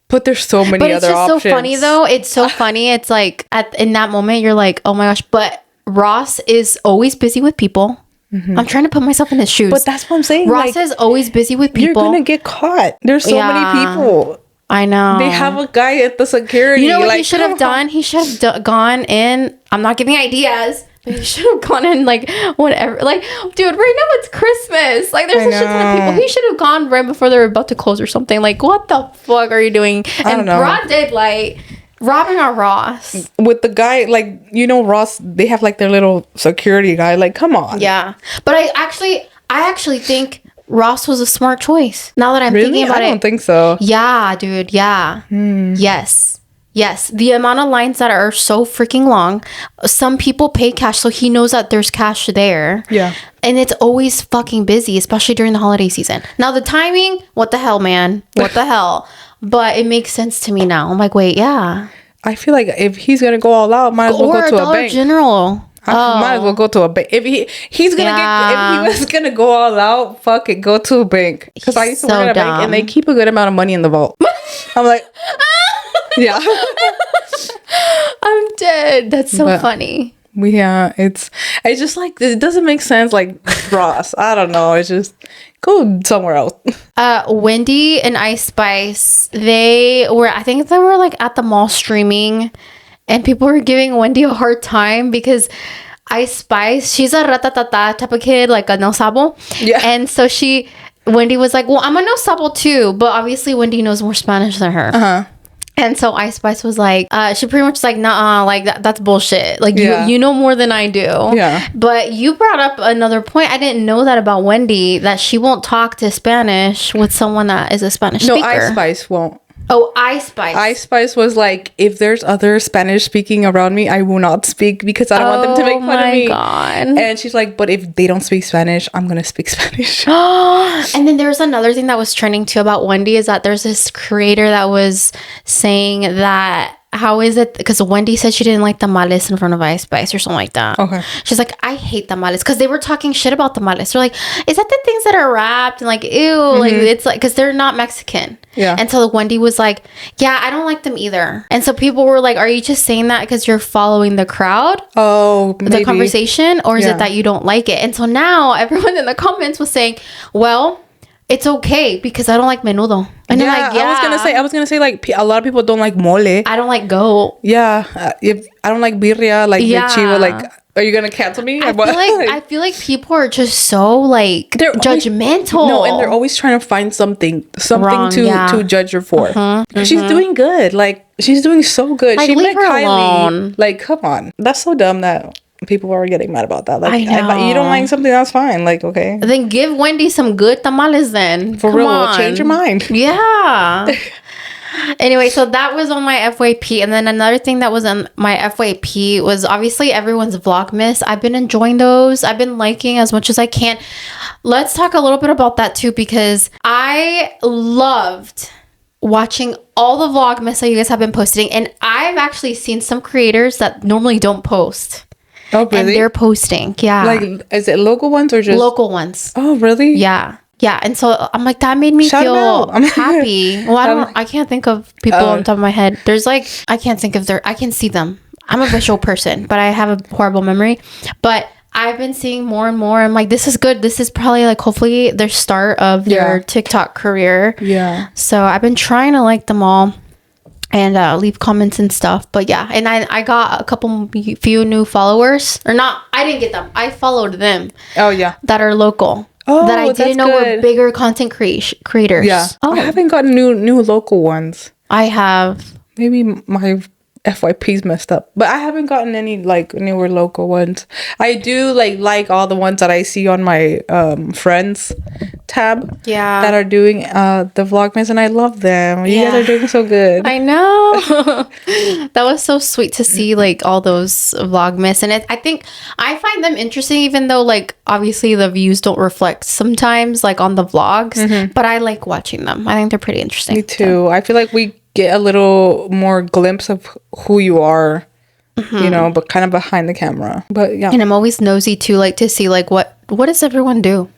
But there's so many other options. But it's just so funny though. It's so funny. It's like in that moment you're like, oh my gosh. But Ross is always busy with people. I'm trying to put myself in his shoes. But that's what I'm saying. Ross is always busy with people. You're gonna get caught. There's so many people. I know. They have a guy at the security. You know what he should have done? He should have gone in. I'm not giving ideas. But he should have gone in like whatever. Like, dude, right now it's Christmas. Like, there's a shit ton of people. He should have gone right before they were about to close or something. Like, what the fuck are you doing? And broad daylight, robbing our Ross. With the guy, like, you know, Ross, they have like their little security guy. Like, come on. Yeah. But I actually think Ross was a smart choice. Now that I'm thinking about it. I don't think so. Yeah, dude. Yeah. Yes, the amount of lines that are so freaking long. Some people pay cash, so he knows that there's cash there. Yeah. And it's always fucking busy, especially during the holiday season. Now, the timing, what the hell, man? What the hell? But it makes sense to me now. I'm like, wait, yeah. I feel like if he's going to go all out, might as well go to a bank. General. Might as well go to a bank. If he was gonna go all out, fuck it, go to a bank. Because I used to work at a bank and they keep a good amount of money in the vault. I'm like, yeah. I'm dead. That's so funny. Yeah, it's just like, it doesn't make sense. Like Ross, I don't know. It's just go somewhere else. Wendy and Ice Spice, I think they were like at the mall streaming. And people were giving Wendy a hard time because Ice Spice, she's a ratatata type of kid, like a no sabo. Yeah. And so Wendy was like, well, I'm a no sabo too. But obviously Wendy knows more Spanish than her. Uh-huh. And so Ice Spice was like, she pretty much was like, nah, like that's bullshit. Like you know more than I do. Yeah. But you brought up another point. I didn't know that about Wendy, that she won't talk to Spanish with someone that is a Spanish speaker. No, Ice Spice won't. Oh, Ice Spice. Ice Spice was like, if there's other Spanish speaking around me, I will not speak because I don't want them to make fun of me. God. And she's like, but if they don't speak Spanish, I'm going to speak Spanish. And then there's another thing that was trending too about Wendy, is that there's this creator that was saying that, how is it? Because Wendy said she didn't like tamales in front of Ice Spice or something like that. Okay. She's like, I hate tamales because they were talking shit about tamales. They're like, is that the things that are wrapped and like, ew, like it's like because they're not Mexican. Yeah. And so Wendy was like, yeah, I don't like them either. And so people were like, are you just saying that because you're following the crowd? Oh, maybe. The conversation, or is it that you don't like it? And so now everyone in the comments was saying, well, it's okay because I don't like menudo. And I'm like, I was gonna say like a lot of people don't like mole. I don't like goat. Yeah, if I don't like birria, like chivo, like. Are you gonna cancel me? I feel like people are just so like they're judgmental. And they're always trying to find something wrong, to judge her for. She's doing good. Like she's doing so good. Like, she leave met her Kylie. alone. Like, come on, that's so dumb that people are getting mad about that. Like, I know. If you don't like something, that's fine. Like, okay, then give Wendy some good tamales. Then for real, change your mind. Yeah. Anyway, so that was on my FYP. And then another thing that was on my FYP was obviously everyone's Vlogmas. I've been enjoying those. I've been liking as much as I can. Let's talk a little bit about that too, because I loved watching all the Vlogmas that you guys have been posting. And I've actually seen some creators that normally don't post. Oh, really? And they're posting. Yeah. Like, is it local ones or just... Local ones. Oh, really? Yeah. Yeah, and so I'm like, that made me feel happy. Well, I can't think of people on top of my head. There's like, I can't think of I can see them. I'm a visual person, but I have a horrible memory. But I've been seeing more and more. I'm like, this is good. This is probably like hopefully their start of their TikTok career. Yeah. So I've been trying to like them all and leave comments and stuff. But yeah, and I got a few new followers. Or not, I didn't get them. I followed them. Oh, yeah. That are local. Oh, that I didn't know were bigger content creators. Yeah. Oh. I haven't gotten new local ones. I have. Maybe my FYP's messed up, but I haven't gotten any like newer local ones. I do like all the ones that I see on my friends tab. Yeah. That are doing the Vlogmas, and I love them. You guys are doing so good. I know. That was so sweet to see like all those Vlogmas, and I think I find them interesting, even though like obviously the views don't reflect sometimes like on the vlogs, but I like watching them. I think they're pretty interesting. Me too. So. I feel like we get a little more glimpse of who you are, you know, but kind of behind the camera. But yeah, and I'm always nosy too, like to see like what does everyone do,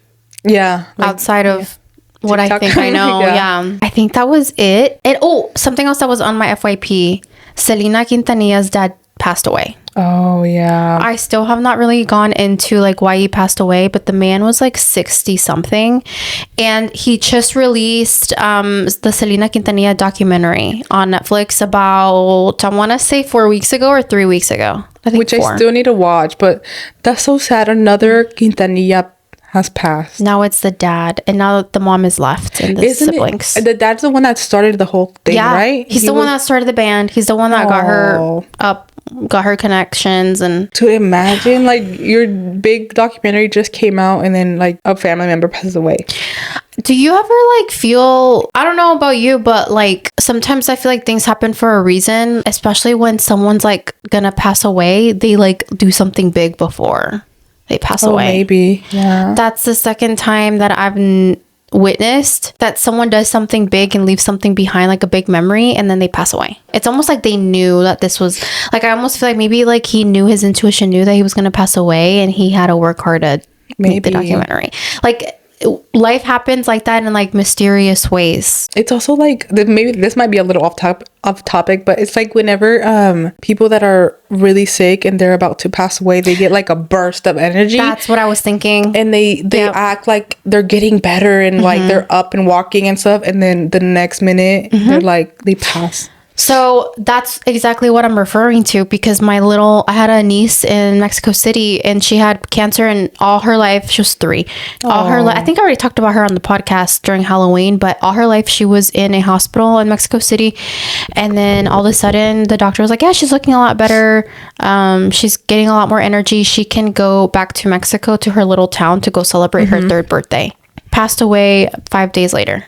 like, outside of what TikTok. I think I know. Yeah, I think that was it. And something else that was on my FYP, Selena Quintanilla's dad passed away. Oh yeah. I still have not really gone into like why he passed away, but the man was like 60 something, and he just released the Selena Quintanilla documentary on Netflix about, I want to say 4 weeks ago or 3 weeks ago. Which 4. I still need to watch, but that's so sad. Another Quintanilla has passed. Now it's the dad, and now the mom is left, and the siblings. The dad's the one that started the whole thing, right? He's the one that started the band. He's the one that got her up, got her connections. And to imagine like your big documentary just came out, and then like a family member passes away. Do you ever like feel, I don't know about you, but like sometimes I feel like things happen for a reason, especially when someone's like gonna pass away. They like do something big before they pass away. Maybe. Yeah. That's the second time that I've witnessed that someone does something big and leaves something behind, like a big memory, and then they pass away. It's almost like they knew that this was like, I almost feel like maybe like he knew, his intuition knew that he was going to pass away, and he had to work hard to make the documentary. Like life happens like that in like mysterious ways. It's also like, maybe this might be a little off topic, but it's like whenever people that are really sick and they're about to pass away, they get like a burst of energy. That's what I was thinking. And they act like they're getting better and like they're up and walking and stuff, and then the next minute they're like, they pass. So that's exactly what I'm referring to, because I had a niece in Mexico City, and she had cancer, and all her life, she was 3. All her life, I think I already talked about her on the podcast during Halloween, but all her life she was in a hospital in Mexico City. And then all of a sudden the doctor was like, yeah, she's looking a lot better. She's getting a lot more energy. She can go back to Mexico, to her little town, to go celebrate her 3rd birthday. Passed away 5 days later.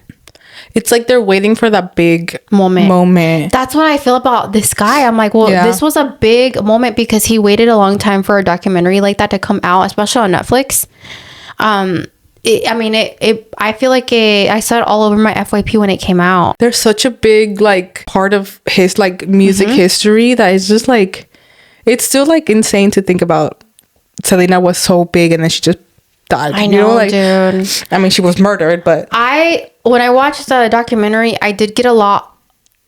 It's like they're waiting for that big moment. That's what I feel about this guy. I'm like, well, this was a big moment because he waited a long time for a documentary like that to come out, especially on Netflix. I feel like I saw it all over my FYP when it came out. There's such a big like part of his like music history that is just like, it's still like insane to think about. Selena was so big and then she just died. I know, like, dude. I mean, she was murdered, but when I watched the documentary, I did get a lot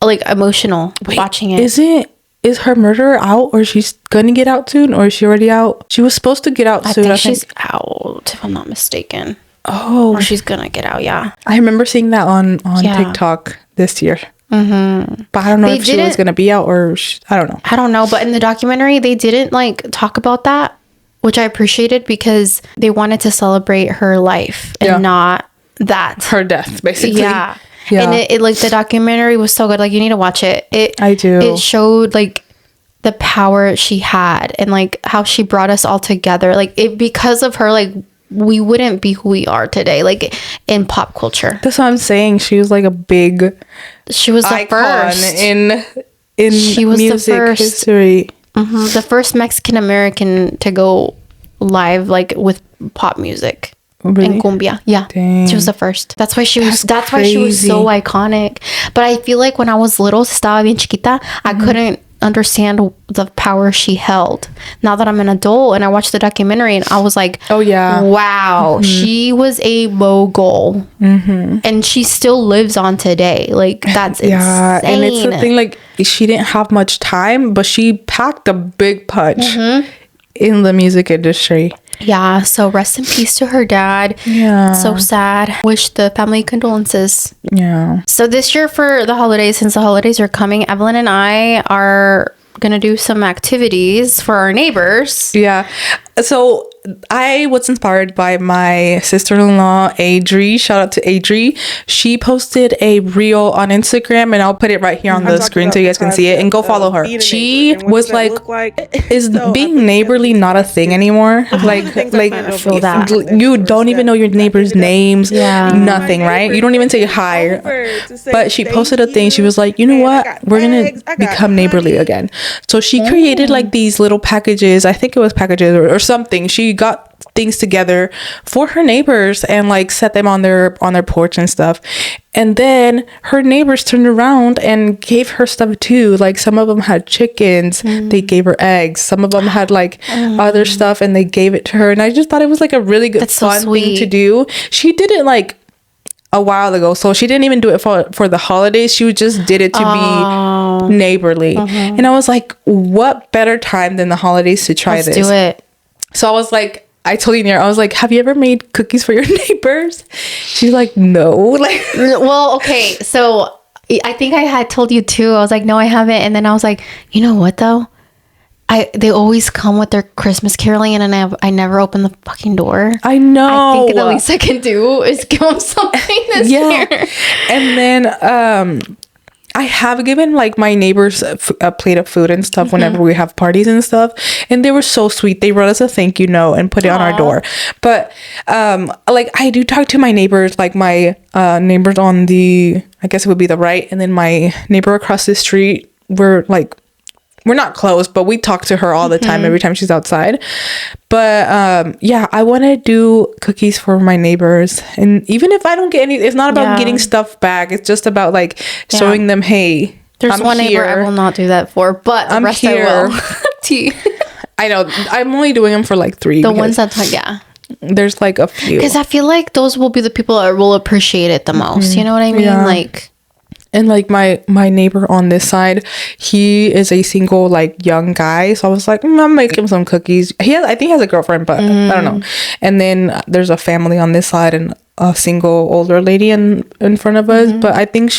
like emotional watching it. Is her murderer out, or she's gonna get out soon, or is she already out? She was supposed to get out soon. I think she's out, if I'm not mistaken. Oh, or she's gonna get out. Yeah, I remember seeing that on TikTok this year. But I don't know if she was gonna be out or I don't know. I don't know. But in the documentary, they didn't like talk about that, which I appreciated because they wanted to celebrate her life and not that her death, basically. Yeah. And it like the documentary was so good. Like, you need to watch it. I do. It showed like the power she had and like how she brought us all together. Like, because of her, like, we wouldn't be who we are today, like in pop culture. That's what I'm saying. She was like a big she was the first in she was music the first history. The first Mexican American to go live like with pop music. Really? In cumbia. Yeah. Dang. She was the first. That's why she was so iconic. But I feel like when I was little, estaba bien chiquita, I couldn't understand the power she held. Now that I'm an adult and I watched the documentary and I was like, oh yeah, wow, she was a mogul. And she still lives on today. Like, that's insane. And it's the thing, like, she didn't have much time, but she packed a big punch in the music industry. Yeah, so rest in peace to her dad. Yeah. So sad. Wish the family condolences. Yeah. So this year for the holidays, since the holidays are coming, Evelyn and I are gonna do some activities for our neighbors. Yeah. So I was inspired by my sister-in-law, Adri. Shout out to Adri. She posted a reel on Instagram, and I'll put it right here on the screen so you guys can see it, and go follow her. She was like, is being neighborly not a thing anymore? Like feel that. You don't even know your neighbors' names, nothing, right? You don't even say hi. But she posted a thing. She was like, you know what? We're going to become neighborly again. So she created like these little packages. I think it was packages or something. She got things together for her neighbors and like set them on their porch and stuff. And then her neighbors turned around and gave her stuff too. Like, some of them had chickens, they gave her eggs. Some of them had like other stuff and they gave it to her. And I just thought it was like a really good fun thing to do. She did it like a while ago, so she didn't even do it for the holidays. She just did it to be neighborly. And I was like, what better time than the holidays to try this? Let's do it. So I was like, I told Yanira, I was like, have you ever made cookies for your neighbors? She's like, no. Like, well, okay, so I think I had told you too. I was like, no, I haven't. And then I was like, you know what though? They always come with their Christmas caroling, and I never open the fucking door. I know. I think the least I can do is give them something this year. And then I have given like my neighbors a plate of food and stuff whenever we have parties and stuff, and they were so sweet. They wrote us a thank you note and put it on our door. But like, I do talk to my neighbors, like my neighbors on the, I guess it would be the right, and then my neighbor across the street. We're not close, but we talk to her all the time, every time she's outside. But yeah, I want to do cookies for my neighbors. And even if I don't get any, it's not about getting stuff back. It's just about like showing them, hey, there's one neighbor I will not do that for, but the rest I will. I know. I'm only doing them for like 3. The ones that, there's like a few. Because I feel like those will be the people that will appreciate it the most. You know what I mean? Yeah. Like... And like my neighbor on this side, he is a single like young guy. So I was like, I'll make him some cookies. I think he has a girlfriend, but I don't know. And then there's a family on this side and a single older lady in front of us. But I think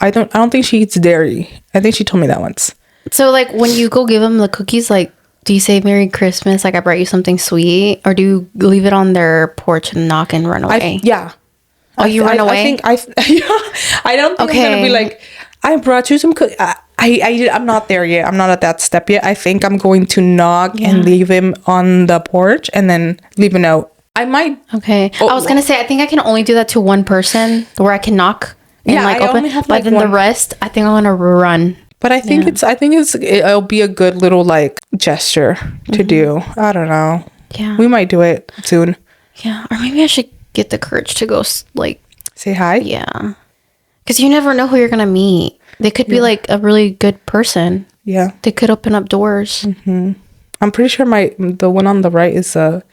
I don't think she eats dairy. I think she told me that once. So like, when you go give them the cookies, like, do you say Merry Christmas? Like, I brought you something sweet, or do you leave it on their porch and knock and run away? Oh, you run away? I don't think I'm gonna be like, I brought you some cookies. I'm not there yet. I'm not at that step yet. I think I'm going to knock and leave him on the porch and then leave a note. I might. Okay. I was gonna say, I think I can only do that to one person, where I can knock and like open. But then the rest, I think I'm gonna run. But I think it'll be a good little like gesture to do. I don't know. Yeah. We might do it soon. Yeah, or maybe I should get the courage to go like say hi. Yeah, because you never know who you're gonna meet. They could be like a really good person. Yeah, they could open up doors. I'm pretty sure the one on the right is a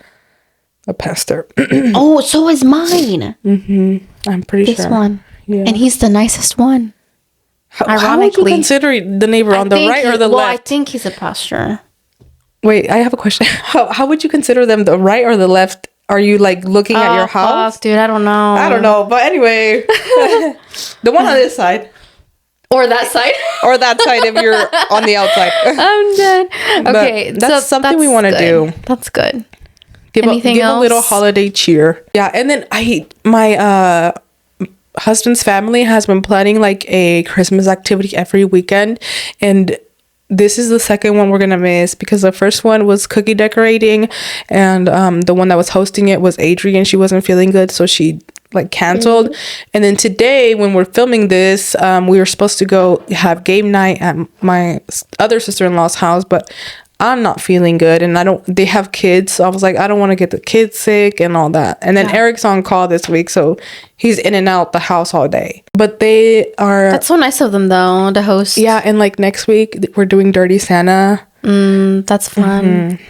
pastor. Oh, so is mine. I'm pretty sure this one. Yeah, and he's the nicest one. How would you consider the neighbor on the right or the left? I think he's a pastor. Wait, I have a question. How would you consider them, the right or the left? Are you like looking at your house? Fuck, dude, I don't know. But anyway, the one on this side. Or that side. Or that side if you're on the outside. I'm dead. Okay, but that's something we want to do. That's good. Give a little holiday cheer. Yeah, and then my husband's family has been planning like a Christmas activity every weekend, and this is the second one we're gonna miss because the first one was cookie decorating, and the one that was hosting it was Adrienne. She wasn't feeling good, so she like canceled. And then today when we're filming this, we were supposed to go have game night at my other sister-in-law's house, but I'm not feeling good, and they have kids, so I was like, I don't want to get the kids sick and all that. And then Eric's on call this week, so he's in and out the house all day. But that's so nice of them though, to host. Yeah, and like next week we're doing Dirty Santa. That's fun.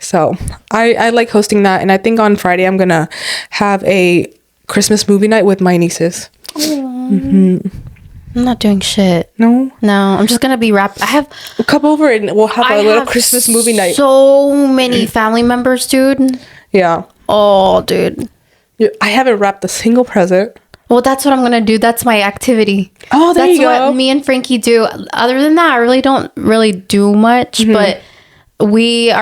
So I like hosting that, and I think on Friday I'm gonna have a Christmas movie night with my nieces. I'm not doing shit. No, I'm just gonna be wrapped. Come over and we'll have a little Christmas movie night. So many family members, dude. Yeah. Oh, dude. I haven't wrapped a single present. Well, that's what I'm gonna do. That's my activity. Oh, there you go. That's what me and Frankie do. Other than that, I really don't do much. But we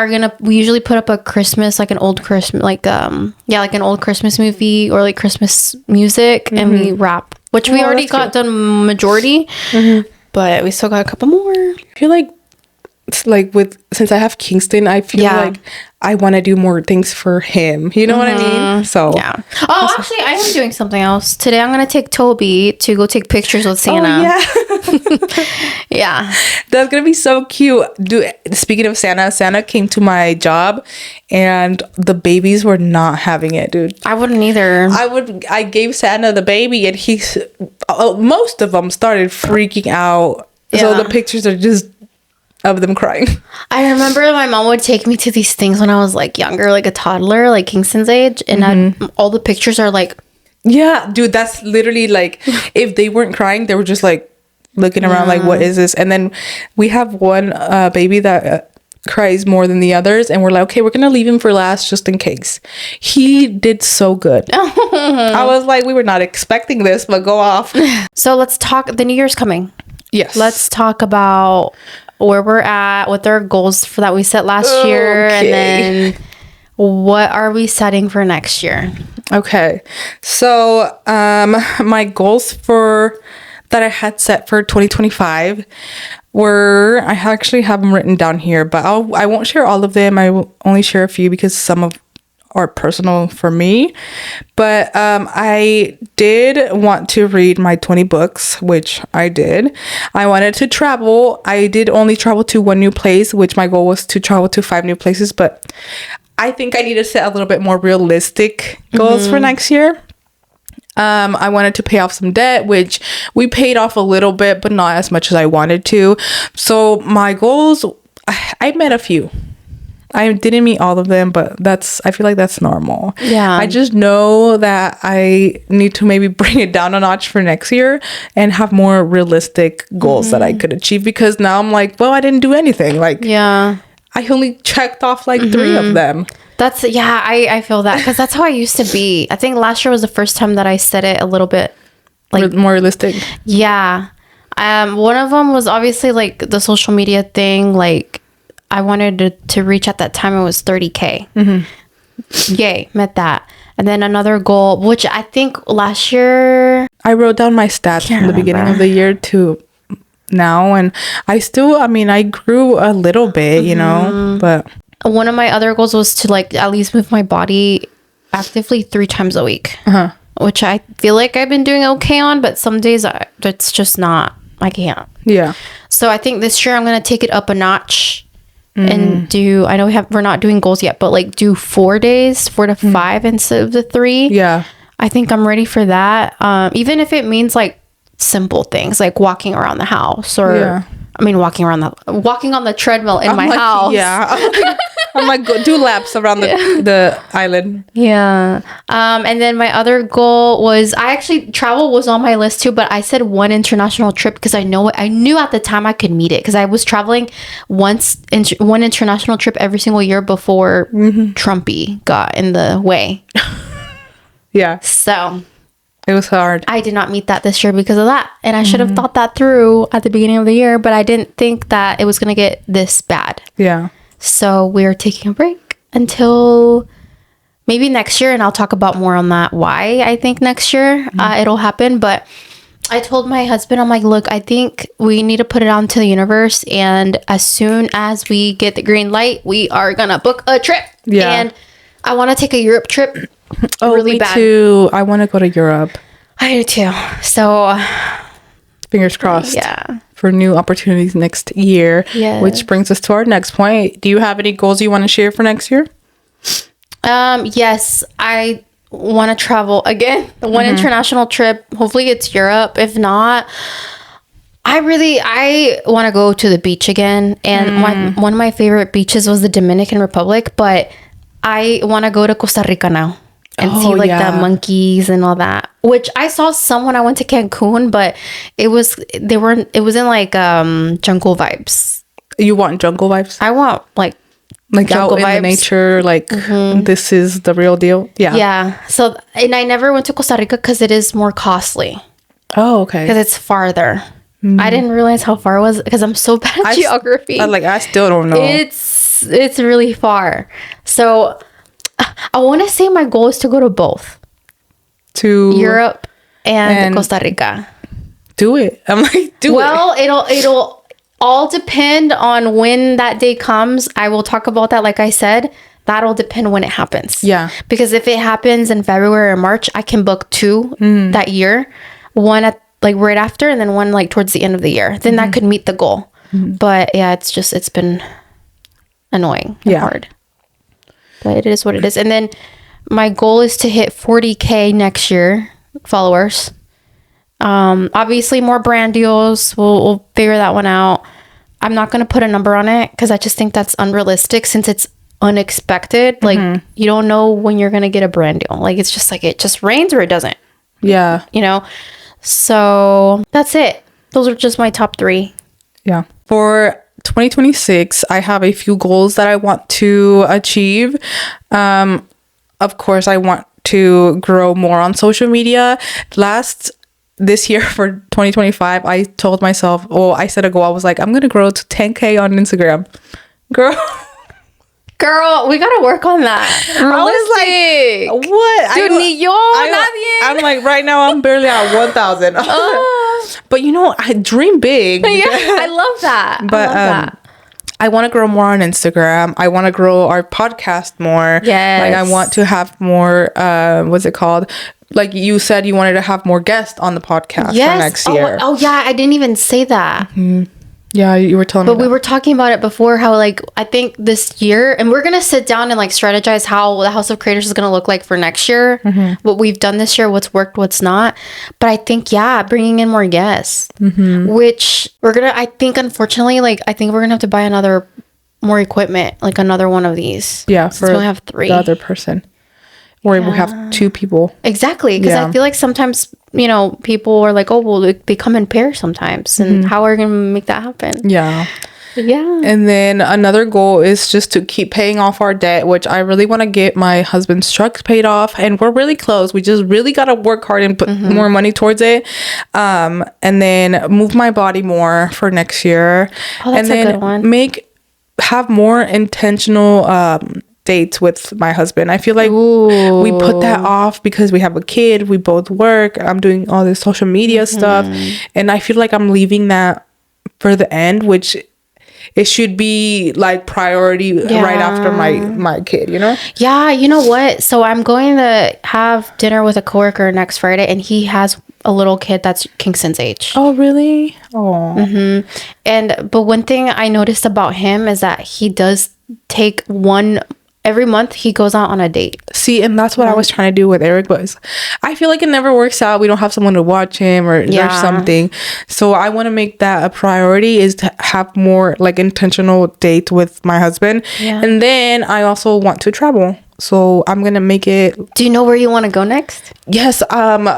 usually put up a Christmas, like an old Christmas, like an old Christmas movie or like Christmas music, and we wrap. Which we already got done majority, but we still got a couple more. I feel like it's like since I have Kingston, I feel like I want to do more things for him. You know what I mean? So yeah. Oh, actually, I am doing something else today. I'm gonna take Toby to go take pictures with Santa. Oh, yeah. Yeah, that's gonna be so cute. Speaking of Santa came to my job, and the babies were not having it, dude. I wouldn't either. I gave Santa the baby, and most of them started freaking out. Yeah. So the pictures are just of them crying. I remember my mom would take me to these things when I was like younger, like a toddler, like Kingston's age, and all the pictures are like, yeah, dude, that's literally like, if they weren't crying, they were just like looking around like, what is this? And then we have one baby that cries more than the others, and we're like, okay, we're gonna leave him for last just in case. He did so good. I was like, we were not expecting this, but go off. So let's talk. The New Year's coming. Yes, let's talk about where we're at, what our goals for that we set last year, and then what are we setting for next year. Okay, so my goals that I had set for 2025 were, I actually have them written down here, but I won't share all of them. I will only share a few because some of are personal for me. But I did want to read my 20 books, which I did. I wanted to travel. I did only travel to one new place, which my goal was to travel to 5 new places, but I think I need to set a little bit more realistic goals for next year. I wanted to pay off some debt, which we paid off a little bit, but not as much as I wanted to. So my goals, I met a few. I didn't meet all of them, but I feel like that's normal. Yeah. I just know that I need to maybe bring it down a notch for next year and have more realistic goals that I could achieve, because now I'm like, well, I didn't do anything. Like, yeah, I only checked off like 3 of them. I feel that, because that's how I used to be. I think last year was the first time that I said it a little bit like more realistic. Yeah. One of them was obviously like the social media thing. Like, I wanted to reach at that time, it was 30K. Yay, met that. And then another goal, which I think last year I wrote down my stats from the beginning of the year to now, and I grew a little bit, you know, but one of my other goals was to like at least move my body actively 3 times a week, which I feel like I've been doing okay on, but some days it's just not, I can't. Yeah. So I think this year I'm going to take it up a notch and do, I know we're not doing goals yet, but like do 4 days, 4 to 5 instead of the 3. Yeah. I think I'm ready for that. Even if it means like simple things like walking around the house, or I mean walking on the treadmill in my house. Yeah. I'm like, go do laps around the island. Yeah. And then my other goal was, travel was on my list too, but I said one international trip because I knew at the time I could meet it, because I was traveling one international trip every single year before Trumpy got in the way. Yeah. So it was hard. I did not meet that this year because of that. And I should have thought that through at the beginning of the year, but I didn't think that it was going to get this bad. Yeah. So we're taking a break until maybe next year. And I'll talk about more on that, why I think next year it'll happen. But I told my husband, I'm like, look, I think we need to put it out into the universe. And as soon as we get the green light, we are going to book a trip. Yeah. And I want to take a Europe trip. Oh, really me bad. Too. I want to go to Europe. I do too. So fingers crossed. Yeah. For new opportunities next year. Yes. Which brings us to our next point. Do you have any goals you want to share for next year? Yes, I want to travel again. One international trip. Hopefully it's Europe. If not, I want to go to the beach again. And one of my favorite beaches was the Dominican Republic, but I want to go to Costa Rica now and see like the monkeys and all that, which I saw some when I went to Cancun, but it was in like jungle vibes. You want jungle vibes? I want like out in the nature, like this is the real deal. Yeah. So, and I never went to Costa Rica because it is more costly. Oh, okay. Because it's farther. I didn't realize how far it was because I'm so bad at geography. I still don't know. It's really far. So I want to say my goal is to go to both. To Europe and Costa Rica. Do it. I'm like, do it. Well, it'll all depend on when that day comes. I will talk about that. Like I said, that'll depend when it happens. Yeah. Because if it happens in February or March, I can book 2 that year. One at like right after, and then one like towards the end of the year. Then that could meet the goal. But yeah, it's been annoying and hard. But it is what it is. And then my goal is to hit 40K next year followers. Obviously more brand deals. We'll figure that one out. I'm not going to put a number on it because I just think that's unrealistic since it's unexpected. Like you don't know when you're going to get a brand deal. Like it's just like it just rains or it doesn't. Yeah. You know? So that's it. Those are just my top 3. Yeah. For 2026, I have a few goals that I want to achieve. Of course, I want to grow more on social media. This year for 2025, I told myself, I set a goal. I was like, I'm going to grow to 10K on Instagram. Girl, we gotta work on that. I was like, what? Dude, nadie. I'm like, right now I'm barely at 1,000. But I dream big. Yeah, I love that. But I want to grow more on Instagram. I want to grow our podcast more. Yes. Like I want to have more, what's it called? Like you said, you wanted to have more guests on the podcast for next year. Oh yeah, I didn't even say that. Yeah, you were telling me. But we were talking about it before, how like I think this year, and we're gonna sit down and like strategize how the House of Creators is gonna look like for next year. What we've done this year, what's worked, what's not. But I think bringing in more guests, which I think unfortunately, like I think we're gonna have to buy more equipment, like another one of these. Yeah, since we only have 3. The other person. Or we have 2 people. Exactly. Because I feel like sometimes, people are like, they come in pairs sometimes. And how are we going to make that happen? Yeah. Yeah. And then another goal is just to keep paying off our debt, which I really want to get my husband's trucks paid off. And we're really close. We just really got to work hard and put more money towards it. And then move my body more for next year. Oh, that's a good one. Have more intentional dates with my husband. I feel like we put that off because we have a kid, we both work, I'm doing all this social media stuff, and I feel like I'm leaving that for the end, which it should be like priority right after my kid, you know? Yeah, you know what? So I'm going to have dinner with a coworker next Friday, and he has a little kid that's Kingston's age. Oh, really? Oh. But one thing I noticed about him is that he does take every month he goes out on a date. See, and that's what I was trying to do with Eric, but I feel like it never works out. We don't have someone to watch him or something. So I want to make that a priority, is to have more like intentional dates with my husband. And then I also want to travel. So I'm going to make it. Do you know where you want to go next? Yes.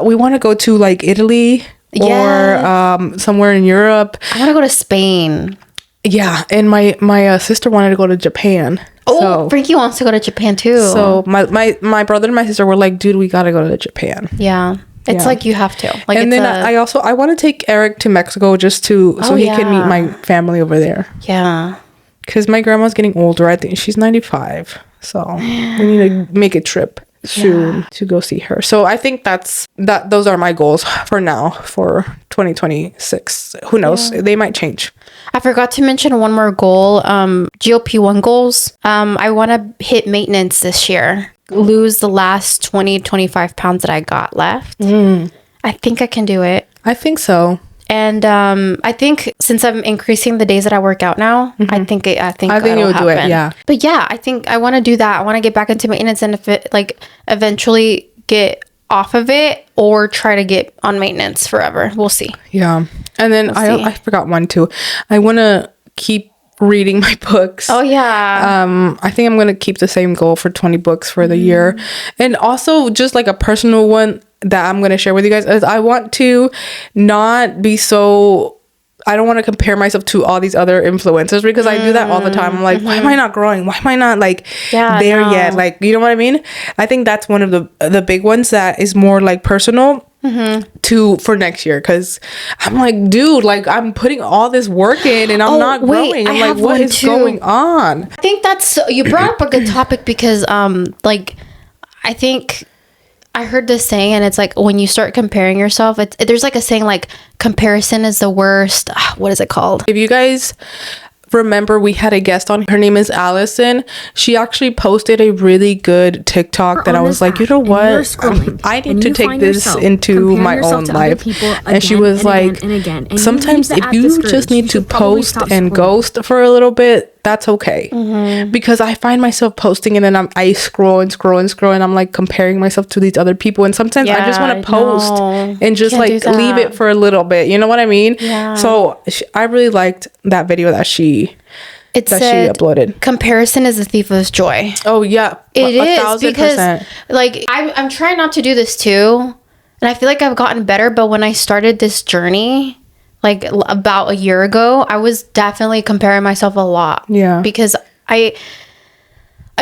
We want to go to like Italy or somewhere in Europe. I want to go to Spain. Yeah. And my sister wanted to go to Japan. Oh, so, Frankie wants to go to Japan too. So my brother and my sister were like, dude, we got to go to Japan. Yeah. It's like you have to. Like, and then I want to take Eric to Mexico just so he can meet my family over there. Yeah. Because my grandma's getting older. I think she's 95. So we need to make a trip soon to go see her. So I think those are my goals for now for 2026. Who knows? They might change. I forgot to mention one more goal. GLP-1 goals. I want to hit maintenance this year. Lose the last 25 pounds that I got left. I think I can do it. I think so. And I think since I'm increasing the days that I work out now, I think you'll do it. Yeah. But yeah, I think I want to do that. I want to get back into maintenance, and if it like eventually get off of it or try to get on maintenance forever. We'll see. Yeah. And then I forgot one too. I want to keep reading my books. Oh yeah. I think I'm going to keep the same goal for 20 books for the year. And also just like a personal one that I'm going to share with you guys is I want to not be so, I don't want to compare myself to all these other influencers, because I do that all the time. I'm like, why am I not growing? Why am I not like there yet? Like, you know what I mean? I think that's one of the big ones that is more like personal for next year, because I'm like, dude, like I'm putting all this work in and I'm not growing. I'm like, what is going on? I think you brought up a good topic, because like I think I heard this saying, and it's like when you start comparing yourself, there's like a saying like comparison is the worst. What is it called? If you guys remember, we had a guest on. Her name is Allison. She actually posted a really good TikTok that I was like, you know what? I need to take this into my own life. And she was like, sometimes if you just need to post and ghost for a little bit, that's okay. Because I find myself posting and then I scroll and I'm like comparing myself to these other people, and sometimes I just want to post and just like leave it for a little bit, you know what I mean? So I really liked that video that she uploaded. Comparison is the thief of joy. Oh yeah, it is, because like I'm trying not to do this too, and I feel like I've gotten better, but when I started this journey like about a year ago, I was definitely comparing myself a lot. Yeah. Because a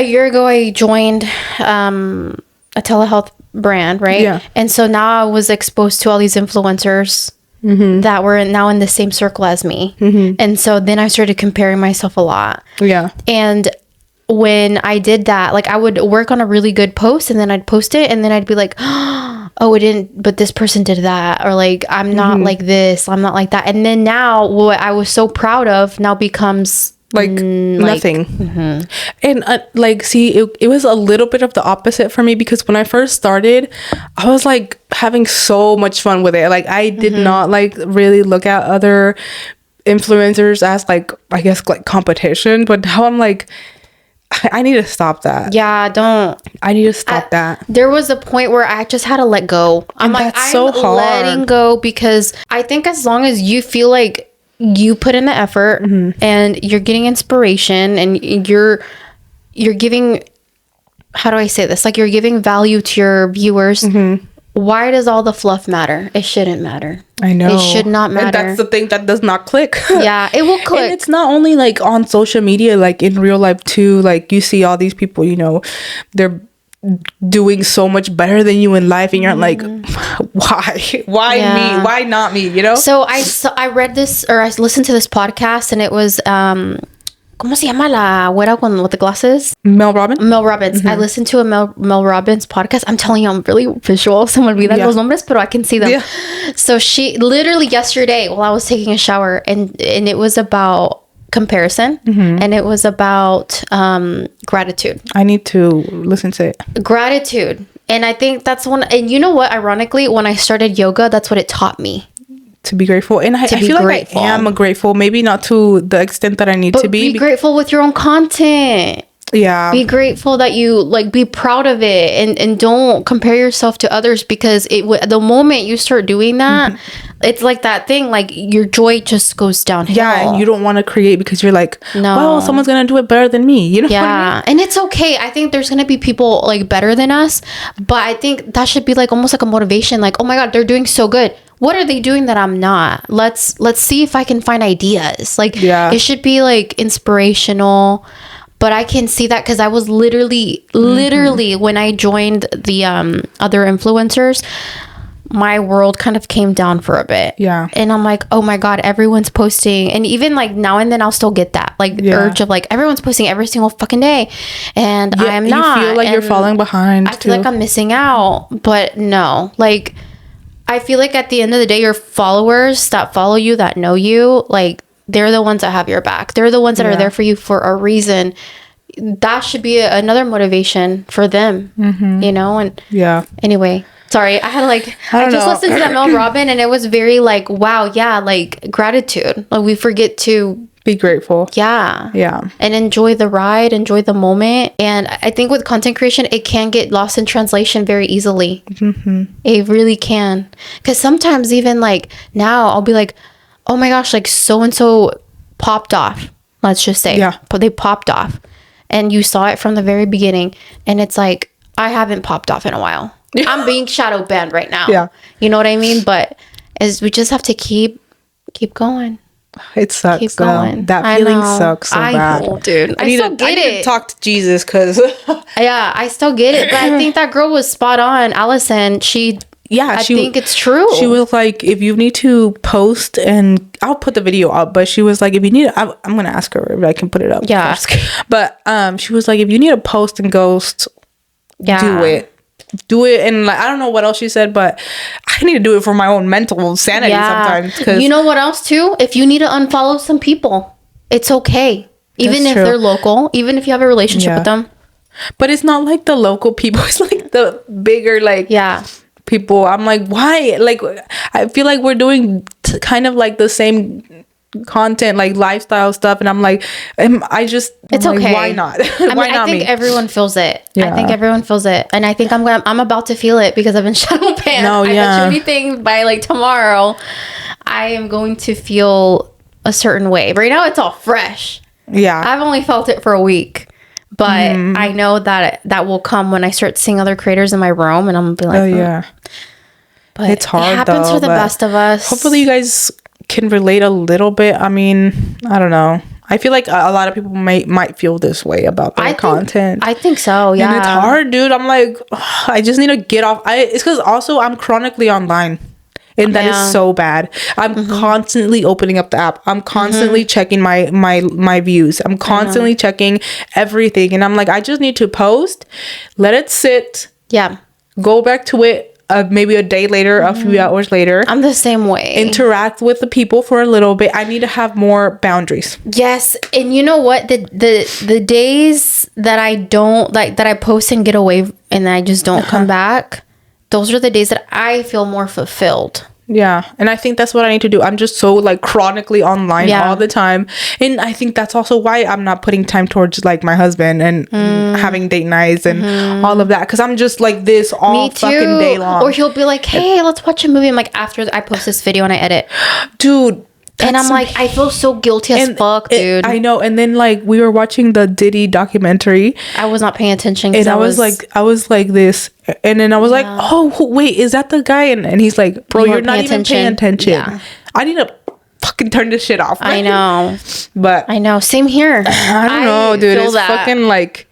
year ago I joined a telehealth brand, right? Yeah. And so now I was exposed to all these influencers that were now in the same circle as me. And so then I started comparing myself a lot. Yeah. And when I did that, like I would work on a really good post and then I'd post it and then I'd be like, oh, it didn't, but this person did that. Or like, I'm not like this, I'm not like that. And then now what I was so proud of now becomes like nothing. And like, see, it was a little bit of the opposite for me, because when I first started, I was like having so much fun with it. Like I did not like really look at other influencers as like, I guess like competition, but now I'm like, I need to stop that. Yeah, I need to stop that. There was a point where I just had to let go. I'm letting go, because I think as long as you feel like you put in the effort and you're getting inspiration and you're giving, how do I say this? Like you're giving value to your viewers. Why does all the fluff matter? It shouldn't matter. I know. It should not matter. And that's the thing that does not click. Yeah, it will click. And it's not only like on social media, like in real life too. Like you see all these people, you know, they're doing so much better than you in life, and you're like, why me? Why not me? You know? So I read this, or I listened to this podcast, and it was ¿cómo se llama la güera with the glasses? Mel Robbins. I listened to a Mel Robbins podcast. I'm telling you, I'm really visual. Se me olvidan los nombres, pero I can see them. Yeah. So she literally yesterday, while I was taking a shower, and it was about comparison, and it was about gratitude. I need to listen to it. Gratitude. And I think that's one. And you know what? Ironically, when I started yoga, that's what it taught me. To be grateful. And I feel grateful. Like I am grateful. Maybe not to the extent that I need to be. Be grateful with your own content. Yeah. Be grateful that you like, be proud of it, and don't compare yourself to others, because the moment you start doing that, it's like that thing, like your joy just goes downhill. Yeah, and you don't want to create because you're like, no, well, someone's gonna do it better than me. You know? Yeah, what I mean? And it's okay. I think there's gonna be people like better than us, but I think that should be like almost like a motivation. Like, oh my God, they're doing so good. What are they doing that I'm not? Let's see if I can find ideas. Like, it should be like inspirational. But I can see that because I was literally when I joined the other influencers, my world kind of came down for a bit. Yeah. And I'm like, oh my God, everyone's posting. And even like now and then I'll still get that like urge of like, everyone's posting every single fucking day. And I am not. You feel like you're falling behind. I feel like I'm missing out. But no, like, I feel like at the end of the day, your followers that follow you, that know you, like, they're the ones that have your back. They're the ones that are there for you for a reason. That should be another motivation for them, you know? And anyway, sorry. I had like, I just listened to that Mel Robin, and it was very like, wow. Yeah. Like gratitude. Like we forget to be grateful. Yeah. And enjoy the ride, enjoy the moment. And I think with content creation, it can get lost in translation very easily. It really can. Because sometimes even like now I'll be like, oh my gosh, like so-and-so popped off. Let's just say. Yeah. But they popped off. And you saw it from the very beginning. And it's like, I haven't popped off in a while. I'm being shadow banned right now. Yeah. You know what I mean? But we just have to keep going. It sucks. Keep going. That feeling sucks so bad. Know, dude. I need to talk to Jesus because yeah, I still get it. But I think that girl was spot on. Allison, I think it's true. She was like, if you need to post, and I'll put the video up, but she was like, if you need, I'm going to ask her if I can put it up. Yeah. First. But she was like, if you need to post and ghost, do it. And like, I don't know what else she said, but I need to do it for my own mental sanity sometimes. You know what else too? If you need to unfollow some people, it's okay. Even if they're local, even if you have a relationship with them. But it's not like the local people. It's like the bigger, like, people. I'm like, why? Like, I feel like we're doing kind of like the same content, like lifestyle stuff, and I'm like, it's okay. Like, why not? I think everyone feels it. I think everyone feels it, and I think I'm about to feel it because I've been shadow banned. I bet you anything by like tomorrow, I am going to feel a certain way. Right now, it's all fresh. Yeah, I've only felt it for a week. But I know that will come when I start seeing other creators in my room, and I'm gonna be like, oh yeah. But it's hard. It happens for the best of us. Hopefully, you guys can relate a little bit. I mean, I don't know. I feel like a lot of people might feel this way about their content. I think so. Yeah, and it's hard, dude. I'm like, I just need to get off. It's because also I'm chronically online. And that is so bad. I'm constantly opening up the app. I'm constantly checking my views. I'm constantly checking everything. And I'm like, I just need to post, let it sit. Yeah. Go back to it maybe a day later, a few hours later. I'm the same way. Interact with the people for a little bit. I need to have more boundaries. Yes. And you know what? The days that I don't, like, that I post and get away and I just don't come back, those are the days that I feel more fulfilled. Yeah. And I think that's what I need to do. I'm just so like chronically online all the time. And I think that's also why I'm not putting time towards like my husband and having date nights and all of that. Because I'm just like this all fucking day long. Or he'll be like, hey, let's watch a movie. I'm like, after I post this video and I edit. Dude. And I'm like, I feel so guilty as fuck, dude. I know. And then like we were watching the Diddy documentary. I was not paying attention. And I was like this. And then I was like, oh, wait, is that the guy? And he's like, bro, you're not even paying attention. Yeah. I need to fucking turn this shit off. I know. But I know. Same here. I don't know, dude. It's fucking like.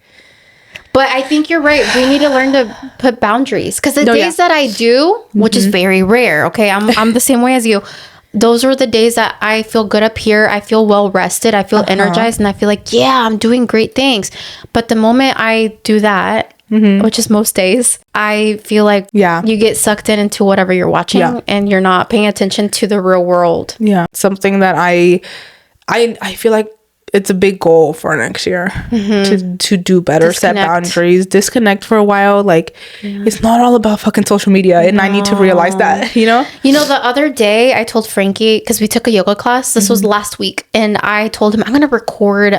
But I think you're right. We need to learn to put boundaries. Because the days that I do, which is very rare, okay? I'm the same way as you. Those are the days that I feel good up here. I feel well rested. I feel energized. And I feel like, yeah, I'm doing great things. But the moment I do that, which is most days, I feel like you get sucked into whatever you're watching and you're not paying attention to the real world. Yeah. Something that I feel like it's a big goal for next year to do better, set boundaries, disconnect for a while. Like, it's not all about fucking social media, and I need to realize that, you know? You know, the other day I told Frankie, because we took a yoga class, this was last week, and I told him I'm gonna record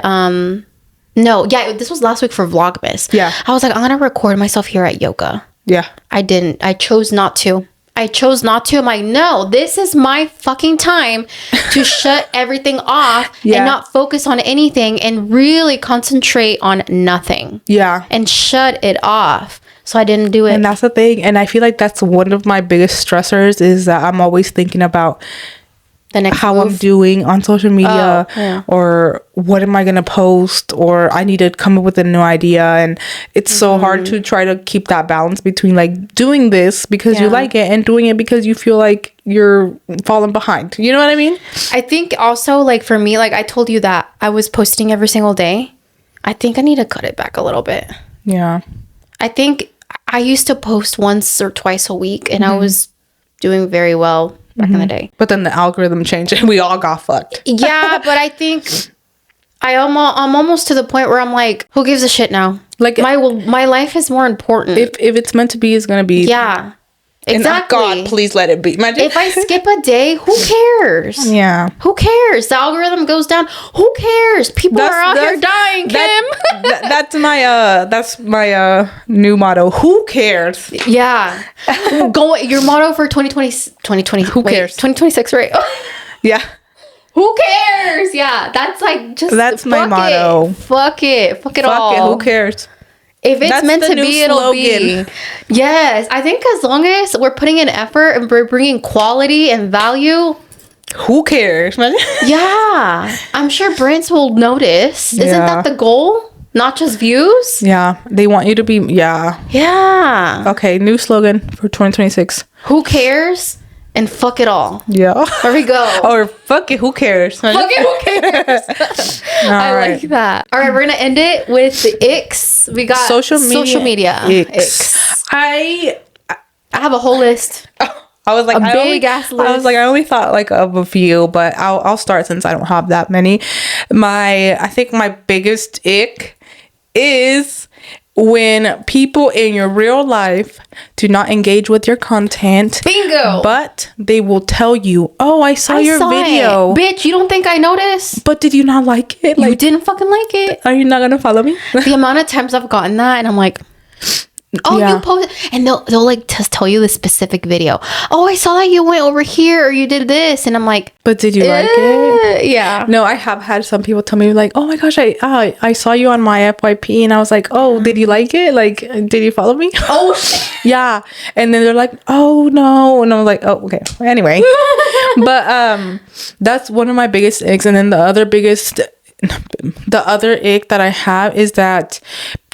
this was last week for Vlogmas. Yeah. I was like, I'm gonna record myself here at yoga. Yeah. I didn't. I chose not to. I'm like, no, this is my fucking time to shut everything off and not focus on anything and really concentrate on nothing. Yeah. And shut it off. So I didn't do it. And that's the thing. And I feel like that's one of my biggest stressors is that I'm always thinking about the next how move. I'm doing on social media or what am I going to post, or I need to come up with a new idea. And it's so hard to try to keep that balance between like doing this because you like it and doing it because you feel like you're falling behind. You know what I mean? I think also like for me, like I told you that I was posting every single day. I think I need to cut it back a little bit. Yeah. I think I used to post once or twice a week and I was doing very well back in the day. But then the algorithm changed and we all got fucked. Yeah, but I think I'm almost to the point where I'm like, who gives a shit now? Like my life is more important. If it's meant to be, it's gonna be. Yeah. Exactly. And God, please let it be. Imagine. If I skip a day, who cares? Yeah. Who cares? The algorithm goes down. Who cares? People are out here dying, Kim. That's my new motto. Who cares? Yeah. Your motto for 2020. Who cares? 2026, right? Yeah. Who cares? Yeah. That's like just. That's my motto. Fuck it all. Who cares? If it's meant to be, it'll be. Yes. I think as long as we're putting in effort and we're bringing quality and value. Who cares? Yeah. I'm sure brands will notice. Isn't that the goal? Not just views? Yeah. They want you to be. Yeah. Yeah. Okay. New slogan for 2026. Who cares? And fuck it all. Yeah. There we go. Or fuck it, who cares? Fuck it, who cares? I like that. All right, we're going to end it with the Icks. We got social media. Icks. I have a whole list. I was like, I only thought like of a few, but I'll start since I don't have that many. I think my biggest ick is when people in your real life do not engage with your content. Bingo. But they will tell you, oh, I saw your video. Bitch, you don't think I noticed? But did you not like it? You didn't fucking like it. Are you not going to follow me? The amount of times I've gotten that and I'm like, oh, you posted, and they'll like just tell you the specific video. Oh, I saw that you went over here or you did this, and I'm like, but did you like it? Yeah. No, I have had some people tell me like, oh my gosh, I saw you on my FYP, and I was like, oh, did you like it? Like, did you follow me? Oh, yeah. And then they're like, oh no, and I'm like, oh okay. Anyway, but that's one of my biggest icks, and then the other ick that I have is that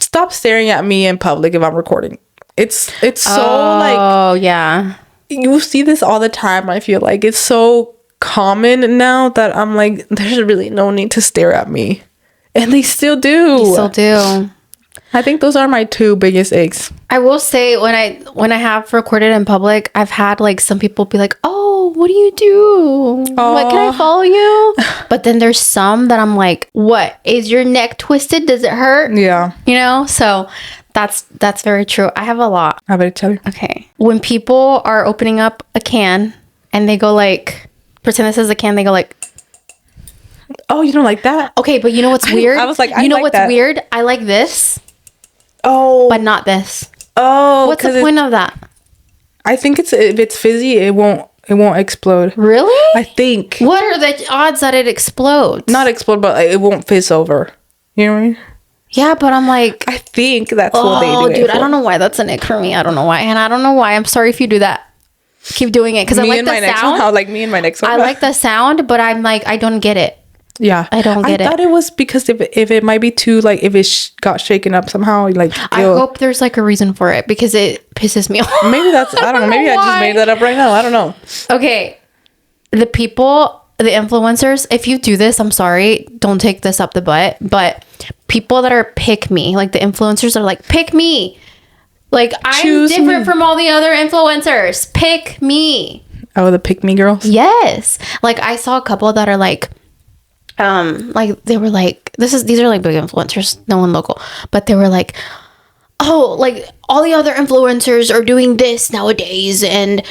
stop staring at me in public if I'm recording. It's so like, oh yeah, you see this all the time. I feel like it's so common now that I'm like, there's really no need to stare at me, and they still do. You still do. I think those are my two biggest icks. I will say when I have recorded in public, I've had like some people be like, oh, what do you do? What, can I follow you? But then there's some that I'm like, what? Is your neck twisted? Does it hurt? Yeah. You know? So that's very true. I have a lot. How about each other? Okay. When people are opening up a can and they go like, pretend this is a can, they go like, oh, you don't like that? Okay, but you know what's weird? I was like, you know what's weird? I like this. Oh. But not this. Oh. What's the point of that? I think if it's fizzy, it won't explode. Really? I think. What are the odds that it explodes? Not explode, but it won't fizz over. You know what I mean? Yeah, but I'm like, I think that's what they do. Oh, dude, I don't know why that's an ick for me. I don't know why, and I don't know why. I'm sorry if you do that. Keep doing it because I like the sound. Like me and my next one. I like the sound, but I'm like, I don't get it. Yeah, I don't get it. I thought it was because if it might be too like if it got shaken up somehow, like I hope there's like a reason for it because it pisses me off. Maybe that's I don't know. Maybe I just made that up right now. I don't know. Okay, the influencers. If you do this, I'm sorry. Don't take this up the butt. But people that are pick me, like the influencers are like pick me. Like I'm different from all the other influencers. Pick me. Oh, the pick me girls. Yes. Like I saw a couple that are like, like they were like, these are like big influencers, no one local, but they were like, oh, like all the other influencers are doing this nowadays, and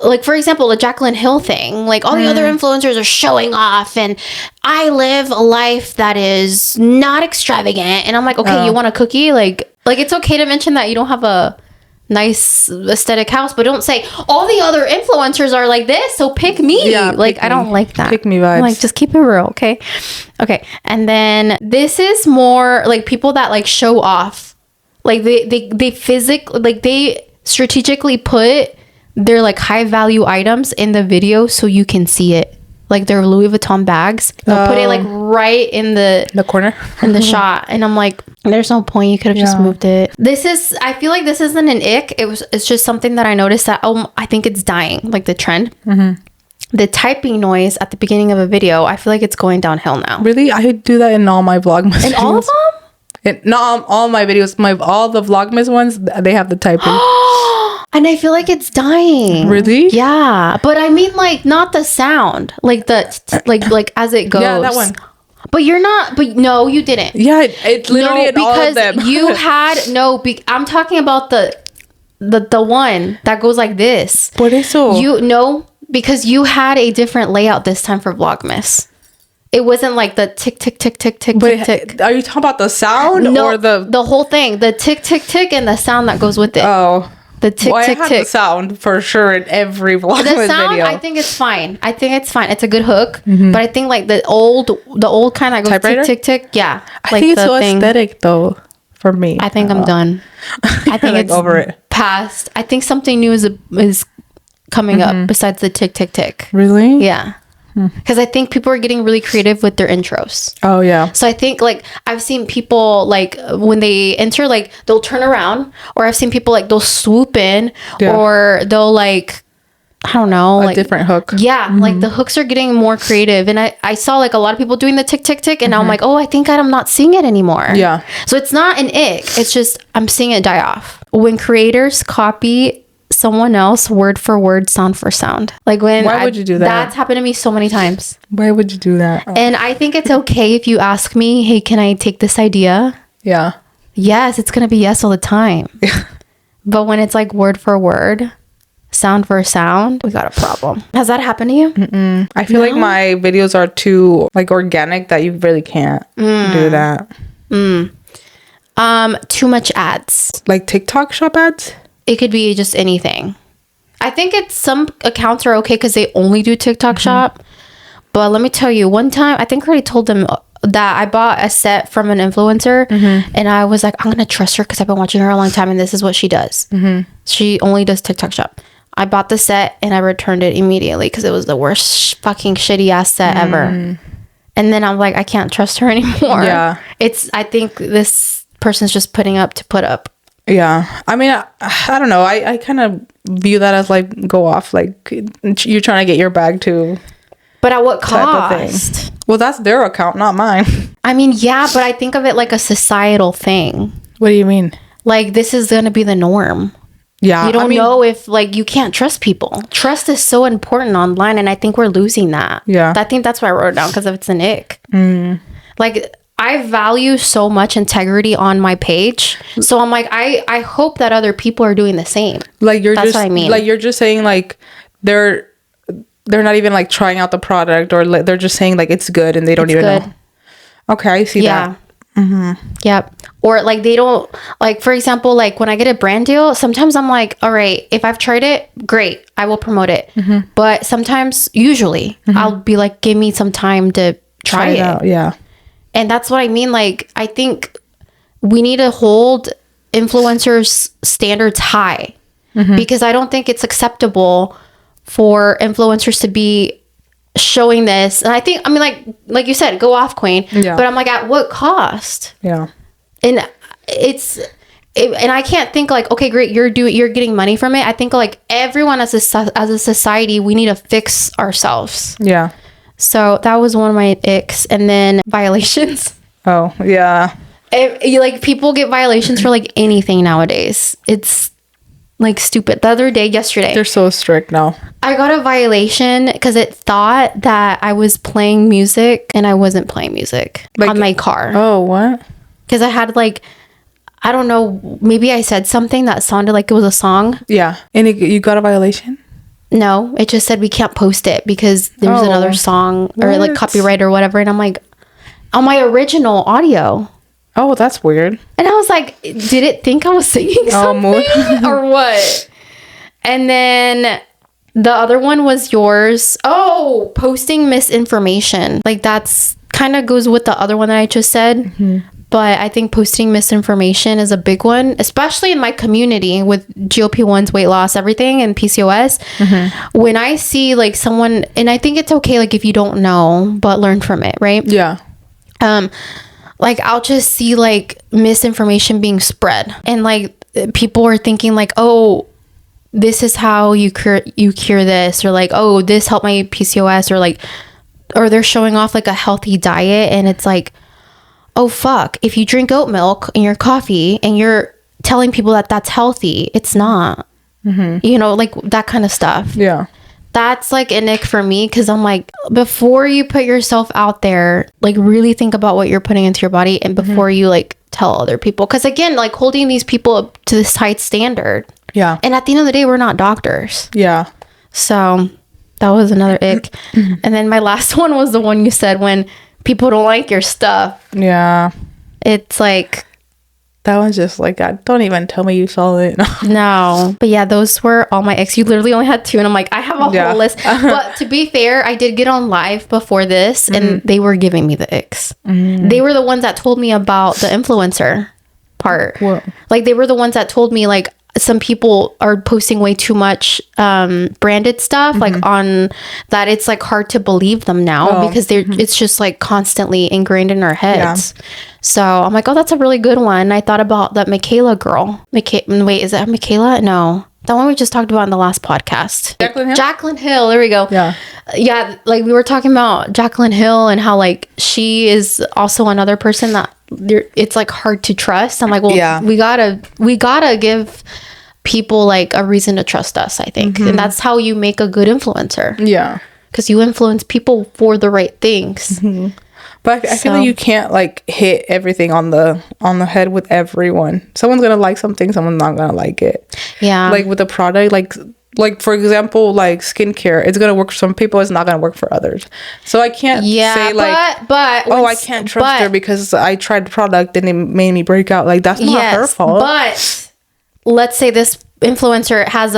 like for example the Jaclyn Hill thing, like all the other influencers are showing off, and I live a life that is not extravagant. And I'm like, okay, you want a cookie? Like it's okay to mention that you don't have a nice aesthetic house, but don't say all the other influencers are like this, so pick me. I don't like that. Pick me vibes. I'm like, just keep it real. Okay. And then this is more like people that like show off. Like they physically, like they strategically put their like high value items in the video so you can see it. Like their Louis Vuitton bags, they'll put it like right in the corner in the shot, and I'm like, there's no point. You could have just moved it. I feel like this isn't an ick. It's just something that I noticed that I think it's dying, like the trend. The typing noise at the beginning of a video, I feel like it's going downhill now. Really? I do that in all my Vlogmas. In all of them? Not all my videos. All the Vlogmas ones, they have the typing. And I feel like it's dying. Really? Yeah. But I mean, like, not the sound. Like, like as it goes. Yeah, that one. But you're not... But no, you didn't. Yeah, it's literally in all of them. Because you had... No, I'm talking about the one that goes like this. Por eso. Because you had a different layout this time for Vlogmas. It wasn't like the tick, tick, tick, tick, tick, tick, tick. Are you talking about the sound or the whole thing? The tick, tick, tick, and the sound that goes with it. Oh. The tick, tick, I have tick. the sound for sure in every Vlogmas video. The sound, I think it's fine. It's a good hook. But I think like the old kind that goes typewriter? tick, tick, tick. Yeah. I think it's so aesthetic though, for me. I think I'm done. I think like it's over it. Past. I think something new is coming up besides the tick, tick, tick. Really? Yeah. Because I think people are getting really creative with their intros. Oh yeah. So I think like I've seen people like when they enter, like they'll turn around, or I've seen people like they'll swoop in, or they'll like, I don't know, like different hook. Yeah, like the hooks are getting more creative, and I saw like a lot of people doing the tick tick tick, and now I'm like, oh, I think I'm not seeing it anymore. Yeah. So it's not an ick. It's just I'm seeing it die off when creators copy someone else word for word, sound for sound. Like when why would you do that? That's happened to me so many times. Why would you do that? And I think it's okay if you ask me, hey, can I take this idea? Yeah. Yes, it's gonna be yes all the time. But when it's like word for word, sound for sound, we got a problem. Has that happened to you? I feel like my videos are too like organic that you really can't do that. Too much ads. Like TikTok shop ads? It could be just anything. I think some accounts are okay because they only do TikTok shop. But let me tell you, one time, I think I already told them that I bought a set from an influencer, and I was like, I'm going to trust her because I've been watching her a long time, and this is what she does. She only does TikTok shop. I bought the set, and I returned it immediately because it was the worst fucking shitty ass set ever. And then I'm like, I can't trust her anymore. Yeah. I think this person's just putting up to put up. Yeah. I mean, I don't know. I kind of view that as like go off. Like you're trying to get your bag too. But at what cost? Well, that's their account, not mine. I mean, yeah, but I think of it like a societal thing. What do you mean? Like this is going to be the norm. Yeah. You don't know if like you can't trust people. Trust is so important online, and I think we're losing that. Yeah. I think that's why I wrote it down, because it's an ick. Like I value so much integrity on my page. So I'm like, I hope that other people are doing the same. Like that's what I mean. Like you're just saying like they're not even like trying out the product, or like, they're just saying like it's good and they don't even know. Okay, I see that. Yep. Or like they don't, like for example, like when I get a brand deal, sometimes I'm like, all right, if I've tried it, great, I will promote it. But sometimes, usually, I'll be like, give me some time to try it out. Yeah. And that's what I mean. Like, I think we need to hold influencers' standards high, because I don't think it's acceptable for influencers to be showing this. And I think, I mean, like you said, go off, queen. Yeah. But I'm like, at what cost? Yeah. And and I can't think like, okay, great, you're getting money from it. I think like everyone as a society, we need to fix ourselves. Yeah. So that was one of my icks. And then violations. Oh, yeah. Like people get violations for like anything nowadays. It's like stupid. The other day, yesterday, They're so strict now. I got a violation because it thought that I was playing music and I wasn't playing music on my car. Oh, what? Because I had like, I don't know, maybe I said something that sounded like it was a song. Yeah. And you got a violation? No, it just said we can't post it because there's another song or like copyright or whatever. And I'm like, on my original audio. Oh, that's weird. And I was like, did it think I was singing something or what? And then the other one was yours. Oh, posting misinformation. Like that's kind of goes with the other one that I just said. Mm-hmm. But I think posting misinformation is a big one, especially in my community with GLP-1s, weight loss, everything, and PCOS. Mm-hmm. When I see like someone, and I think it's okay, like if you don't know, but learn from it, right? Yeah. Like I'll just see like misinformation being spread, and like people are thinking like, oh, this is how you cure this, or like, oh, this helped my PCOS, or like, or they're showing off like a healthy diet, and it's like, oh fuck, if you drink oat milk in your coffee and you're telling people that that's healthy, it's not. Mm-hmm. You know, like that kind of stuff. Yeah. That's like an ick for me, because I'm like, before you put yourself out there, like really think about what you're putting into your body, and before you like tell other people, because again, like holding these people up to this high standard. Yeah. And at the end of the day, we're not doctors. Yeah. So that was another ick. And then my last one was the one you said, when people don't like your stuff. Yeah. It's like, that one's just like, God, don't even tell me you saw it. No. But yeah, those were all my icks. You literally only had 2, and I'm like, I have a whole list. But to be fair, I did get on live before this, and they were giving me the icks. They were the ones that told me about the influencer part. Whoa. Like they were the ones that told me like some people are posting way too much branded stuff, like on that it's like hard to believe them now, because they're it's just like constantly ingrained in our heads. Yeah. So I'm like, oh, that's a really good one. I thought about that Michaela girl. Wait, is that Michaela? No, that one we just talked about in the last podcast. Jaclyn Hill. There we go. Yeah, like we were talking about Jaclyn Hill and how like she is also another person that it's like hard to trust. I'm like, well, we gotta give people like a reason to trust us, I think. And that's how you make a good influencer. Yeah, because you influence people for the right things. But I feel like you can't like hit everything on the head with everyone. Someone's gonna like something, someone's not gonna like it. Yeah, like with a product, like for example, like skincare, it's gonna work for some people, it's not gonna work for others. So I can't say like, but I can't trust her because I tried the product and it made me break out. Like that's not her fault. But let's say this influencer has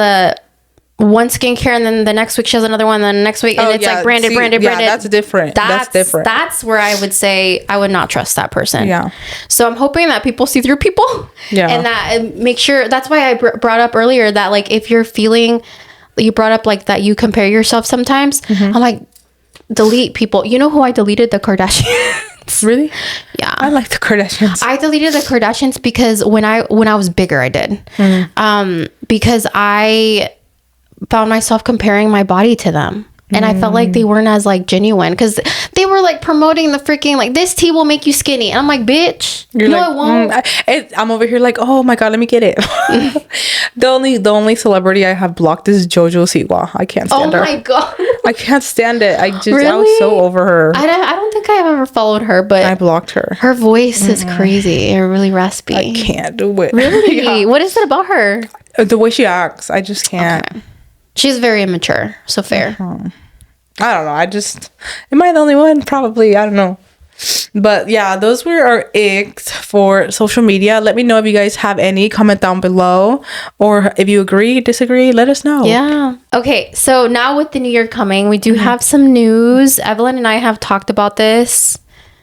one skincare, and then the next week she has another one, and then the next week, and it's like branded. Yeah, that's different. That's different. That's where I would say I would not trust that person. Yeah. So I'm hoping that people see through people. Yeah. And that make sure. That's why I brought up earlier that like if you're feeling, you brought up like that you compare yourself sometimes. I'm like, delete people. You know who I deleted? The Kardashians. Really? Yeah. I like the Kardashians. I deleted the Kardashians because when I was bigger, I did. Because I found myself comparing my body to them, and I felt like they weren't as like genuine, because they were like promoting the freaking like, this tea will make you skinny, and I'm like, bitch, no, like, it won't. I'm over here like, oh my god, let me get it. the only celebrity I have blocked is JoJo Siwa. I can't stand her. Oh my god, I can't stand it. I was so over her. I don't think I've ever followed her, but I blocked her. Her voice is crazy and really raspy. I can't do it. Really? What is it about her? The way she acts, I just can't. Okay. She's very immature, so fair. I don't know. Am I the only one? Probably. I don't know. But yeah, those were our icks for social media. Let me know if you guys have any. Comment down below. Or if you agree, disagree, let us know. Yeah. Okay, so now with the new year coming, we do have some news. Evelyn and I have talked about this.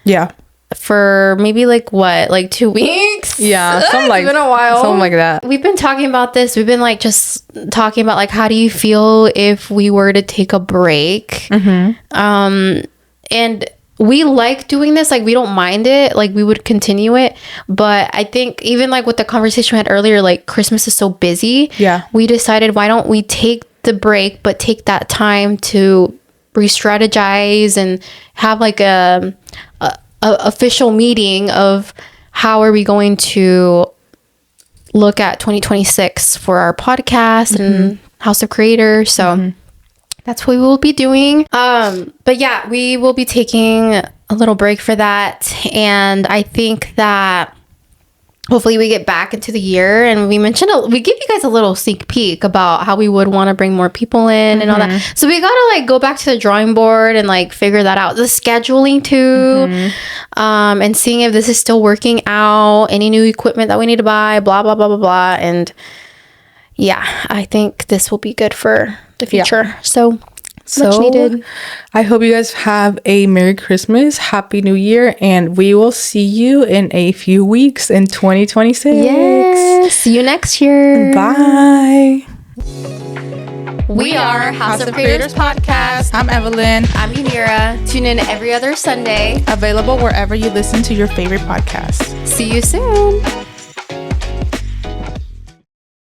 Yeah. For maybe like 2 weeks? Yeah, it's been a while. Something like that. We've been talking about this. We've been like just talking about like, how do you feel if we were to take a break? And we like doing this. Like we don't mind it. Like we would continue it. But I think even like with the conversation we had earlier, like Christmas is so busy. Yeah. We decided, why don't we take the break, but take that time to re-strategize and have like a official meeting of how are we going to look at 2026 for our podcast and House of Creators. So that's what we will be doing. But yeah, we will be taking a little break for that. And I think that hopefully we get back into the year, and we give you guys a little sneak peek about how we would want to bring more people in and all that. So we gotta like go back to the drawing board and like figure that out. The scheduling too, and seeing if this is still working out, any new equipment that we need to buy, blah, blah, blah, blah, blah. And yeah, I think this will be good for the future. Yeah. So much needed. I hope you guys have a Merry Christmas, Happy New Year, and we will see you in a few weeks in 2026. Yes. See you next year. Bye. We are House of Creators Podcast. I'm Evelyn. I'm Yanira. Tune in every other Sunday. Available wherever you listen to your favorite podcasts. See you soon.